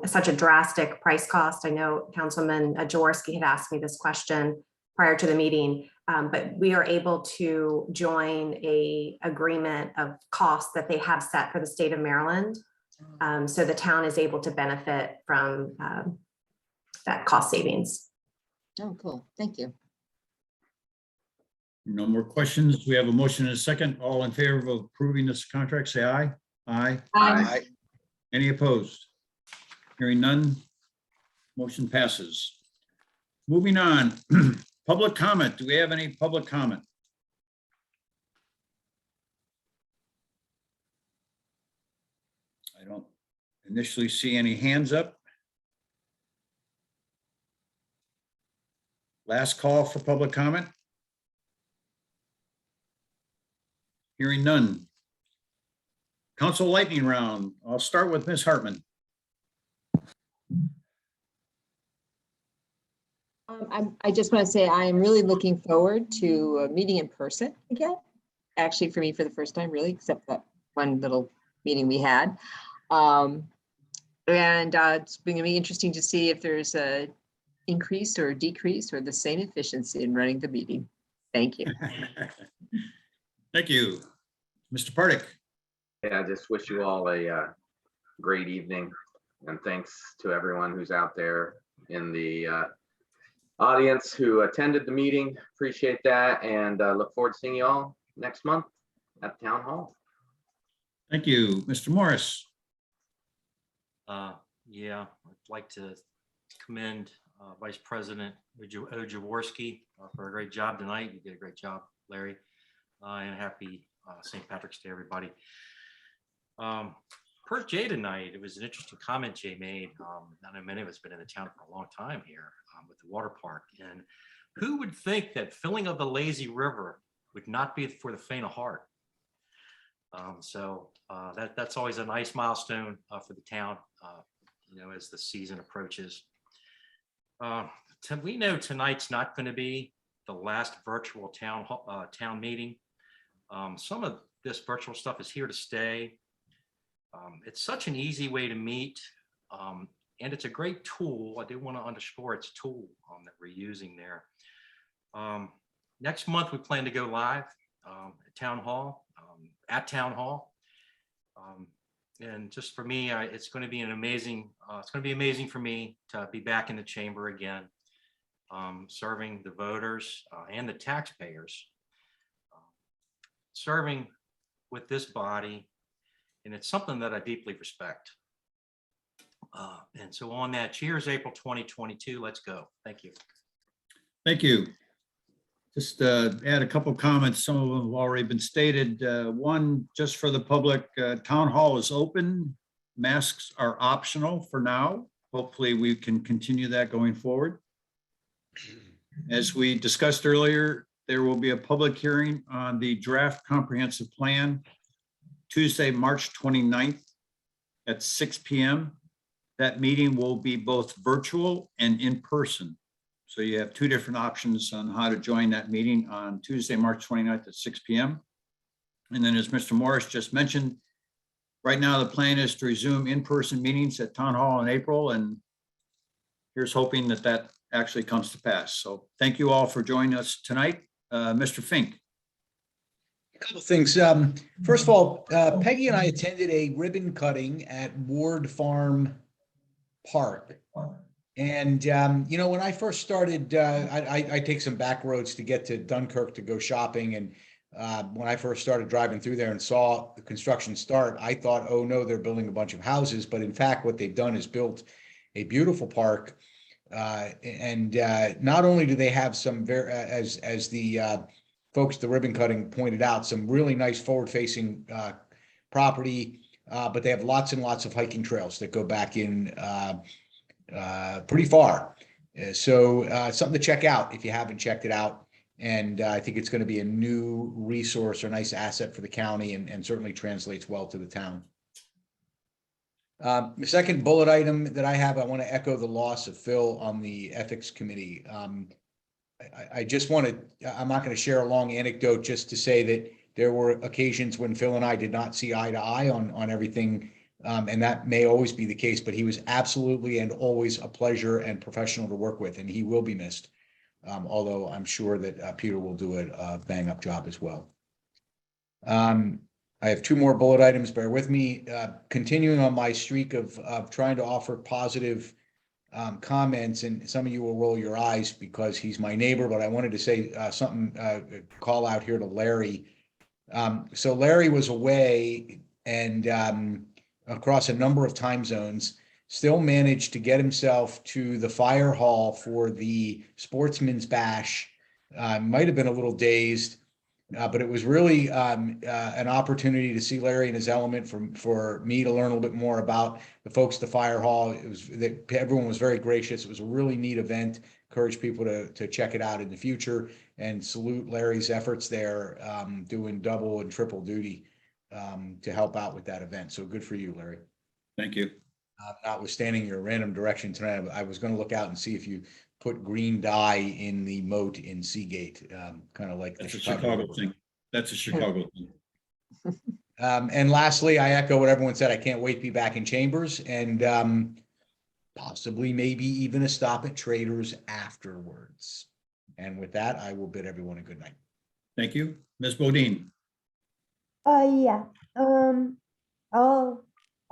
F: such a drastic price cost, I know Councilman Jaworski had asked me this question prior to the meeting, but we are able to join a agreement of costs that they have set for the state of Maryland. So the town is able to benefit from that cost savings.
B: Oh, cool. Thank you.
A: No more questions. We have a motion and a second. All in favor of approving this contract, say aye. Aye.
B: Aye.
A: Any opposed? Hearing none, motion passes. Moving on, public comment. Do we have any public comment? initially see any hands up. Last call for public comment. Hearing none. Council lightning round. I'll start with Ms. Hartman.
B: I just want to say I am really looking forward to meeting in person again. Actually, for me, for the first time, really, except that one little meeting we had. It's going to be interesting to see if there's a increase or decrease or the same efficiency in running the meeting. Thank you.
A: Thank you. Mr. Pardick.
D: Yeah, I just wish you all a great evening, and thanks to everyone who's out there in the audience who attended the meeting. Appreciate that, and look forward to seeing you all next month at Town Hall.
A: Thank you. Mr. Morris.
I: Yeah, I'd like to commend Vice President Ojaworski for a great job tonight. You did a great job, Larry, and happy St. Patrick's Day, everybody. Per Jay tonight, it was an interesting comment Jay made. I know many of us have been in the town for a long time here with the water park, and who would think that filling of the lazy river would not be for the faint of heart? That's always a nice milestone for the town, as the season approaches. We know tonight's not going to be the last virtual town meeting. Some of this virtual stuff is here to stay. It's such an easy way to meet, and it's a great tool. I do want to underscore it's a tool that we're using there. Next month, we plan to go live at Town Hall. And just for me, it's going to be amazing for me to be back in the chamber again, serving the voters and the taxpayers, serving with this body. And it's something that I deeply respect. And so on that, cheers, April 2022. Let's go. Thank you.
A: Thank you. Just add a couple comments. Some of them have already been stated. One, just for the public, Town Hall is open. Masks are optional for now. Hopefully we can continue that going forward. As we discussed earlier, there will be a public hearing on the draft comprehensive plan Tuesday, March 29th at 6 p.m. That meeting will be both virtual and in person. So you have two different options on how to join that meeting on Tuesday, March 29th at 6 p.m. And then as Mr. Morris just mentioned, right now the plan is to resume in-person meetings at Town Hall in April, and here's hoping that that actually comes to pass. So thank you all for joining us tonight. Mr. Fink.
G: A couple things. First of all, Peggy and I attended a ribbon cutting at Ward Farm Park. And, when I first started, I take some back roads to get to Dunkirk to go shopping. And when I first started driving through there and saw the construction start, I thought, oh no, they're building a bunch of houses. But in fact, what they've done is built a beautiful park. And not only do they have some, as the folks, the ribbon cutting pointed out, some really nice forward-facing property, but they have lots and lots of hiking trails that go back in pretty far. So something to check out if you haven't checked it out. And I think it's going to be a new resource or nice asset for the county, and certainly translates well to the town. The second bullet item that I have, I want to echo the loss of Phil on the ethics committee. I just want to, I'm not going to share a long anecdote, just to say that there were occasions when Phil and I did not see eye to eye on everything. And that may always be the case, but he was absolutely and always a pleasure and professional to work with, and he will be missed. Although I'm sure that Peter will do a bang up job as well. I have two more bullet items, bear with me. Continuing on my streak of trying to offer positive comments, and some of you will roll your eyes because he's my neighbor, but I wanted to say something, call out here to Larry. So Larry was away and across a number of time zones, still managed to get himself to the fire hall for the Sportsman's Bash. Might have been a little dazed. But it was really an opportunity to see Larry in his element for me to learn a little bit more about the folks at the fire hall. It was that everyone was very gracious. It was a really neat event. Encourage people to check it out in the future and salute Larry's efforts there, doing double and triple duty to help out with that event. So good for you, Larry.
A: Thank you.
G: Notwithstanding your random direction tonight, I was going to look out and see if you put green dye in the moat in Seagate, kind of like
A: That's
G: the
A: a Chicago thing. That's a Chicago thing.
G: And lastly, I echo what everyone said. I can't wait to be back in Chambers and possibly maybe even a stop at Traders afterwards. And with that, I will bid everyone a good night.
A: Thank you. Ms. Bodine.
C: Yeah, I'll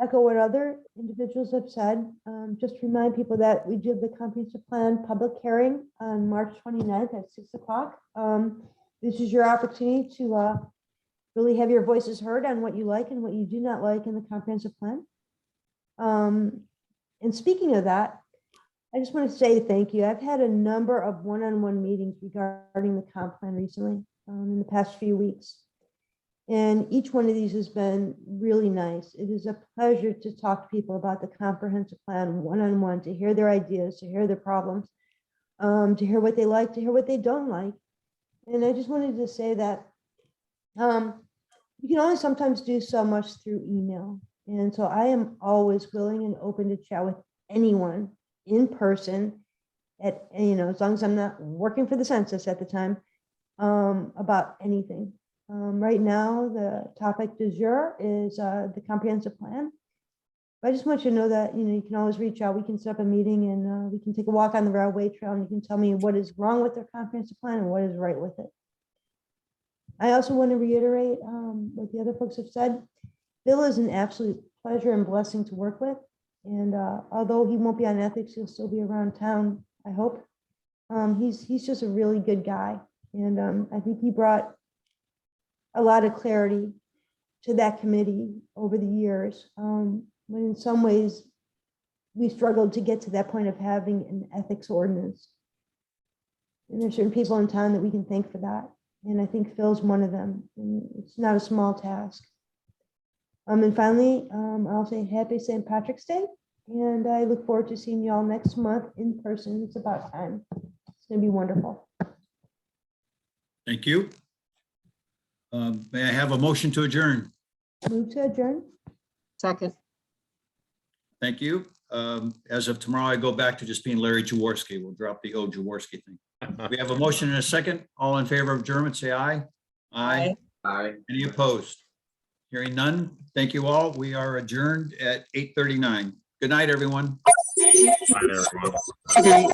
C: echo what other individuals have said. Just remind people that we did the comprehensive plan public hearing on March 29th at 6 o'clock. This is your opportunity to really have your voices heard on what you like and what you do not like in the comprehensive plan. And speaking of that, I just want to say thank you. I've had a number of one-on-one meetings regarding the comp plan recently in the past few weeks. And each one of these has been really nice. It is a pleasure to talk to people about the comprehensive plan one-on-one, to hear their ideas, to hear their problems, to hear what they like, to hear what they don't like. And I just wanted to say that you can only sometimes do so much through email. And so I am always willing and open to chat with anyone in person at, as long as I'm not working for the census at the time, about anything. Right now, the topic du jour is the comprehensive plan. But I just want you to know that, you can always reach out. We can set up a meeting and we can take a walk on the railway trail and you can tell me what is wrong with their comprehensive plan and what is right with it. I also want to reiterate what the other folks have said. Bill is an absolute pleasure and blessing to work with. And although he won't be on ethics, he'll still be around town, I hope. He's just a really good guy. And I think he brought a lot of clarity to that committee over the years. When in some ways we struggled to get to that point of having an ethics ordinance. And there's certain people in town that we can thank for that. And I think Phil's one of them. And it's not a small task. And finally, I'll say happy St. Patrick's Day. And I look forward to seeing you all next month in person. It's about time. It's going to be wonderful.
A: Thank you. May I have a motion to adjourn?
C: Move to adjourn.
B: Second.
A: Thank you. As of tomorrow, I go back to just being Larry Jaworski. We'll drop the old Jaworski thing. We have a motion and a second. All in favor of adjournment, say aye. Aye.
D: Aye.
A: Any opposed? Hearing none. Thank you all. We are adjourned at 8:39. Good night, everyone.
J: Bye, everyone.
B: Good night.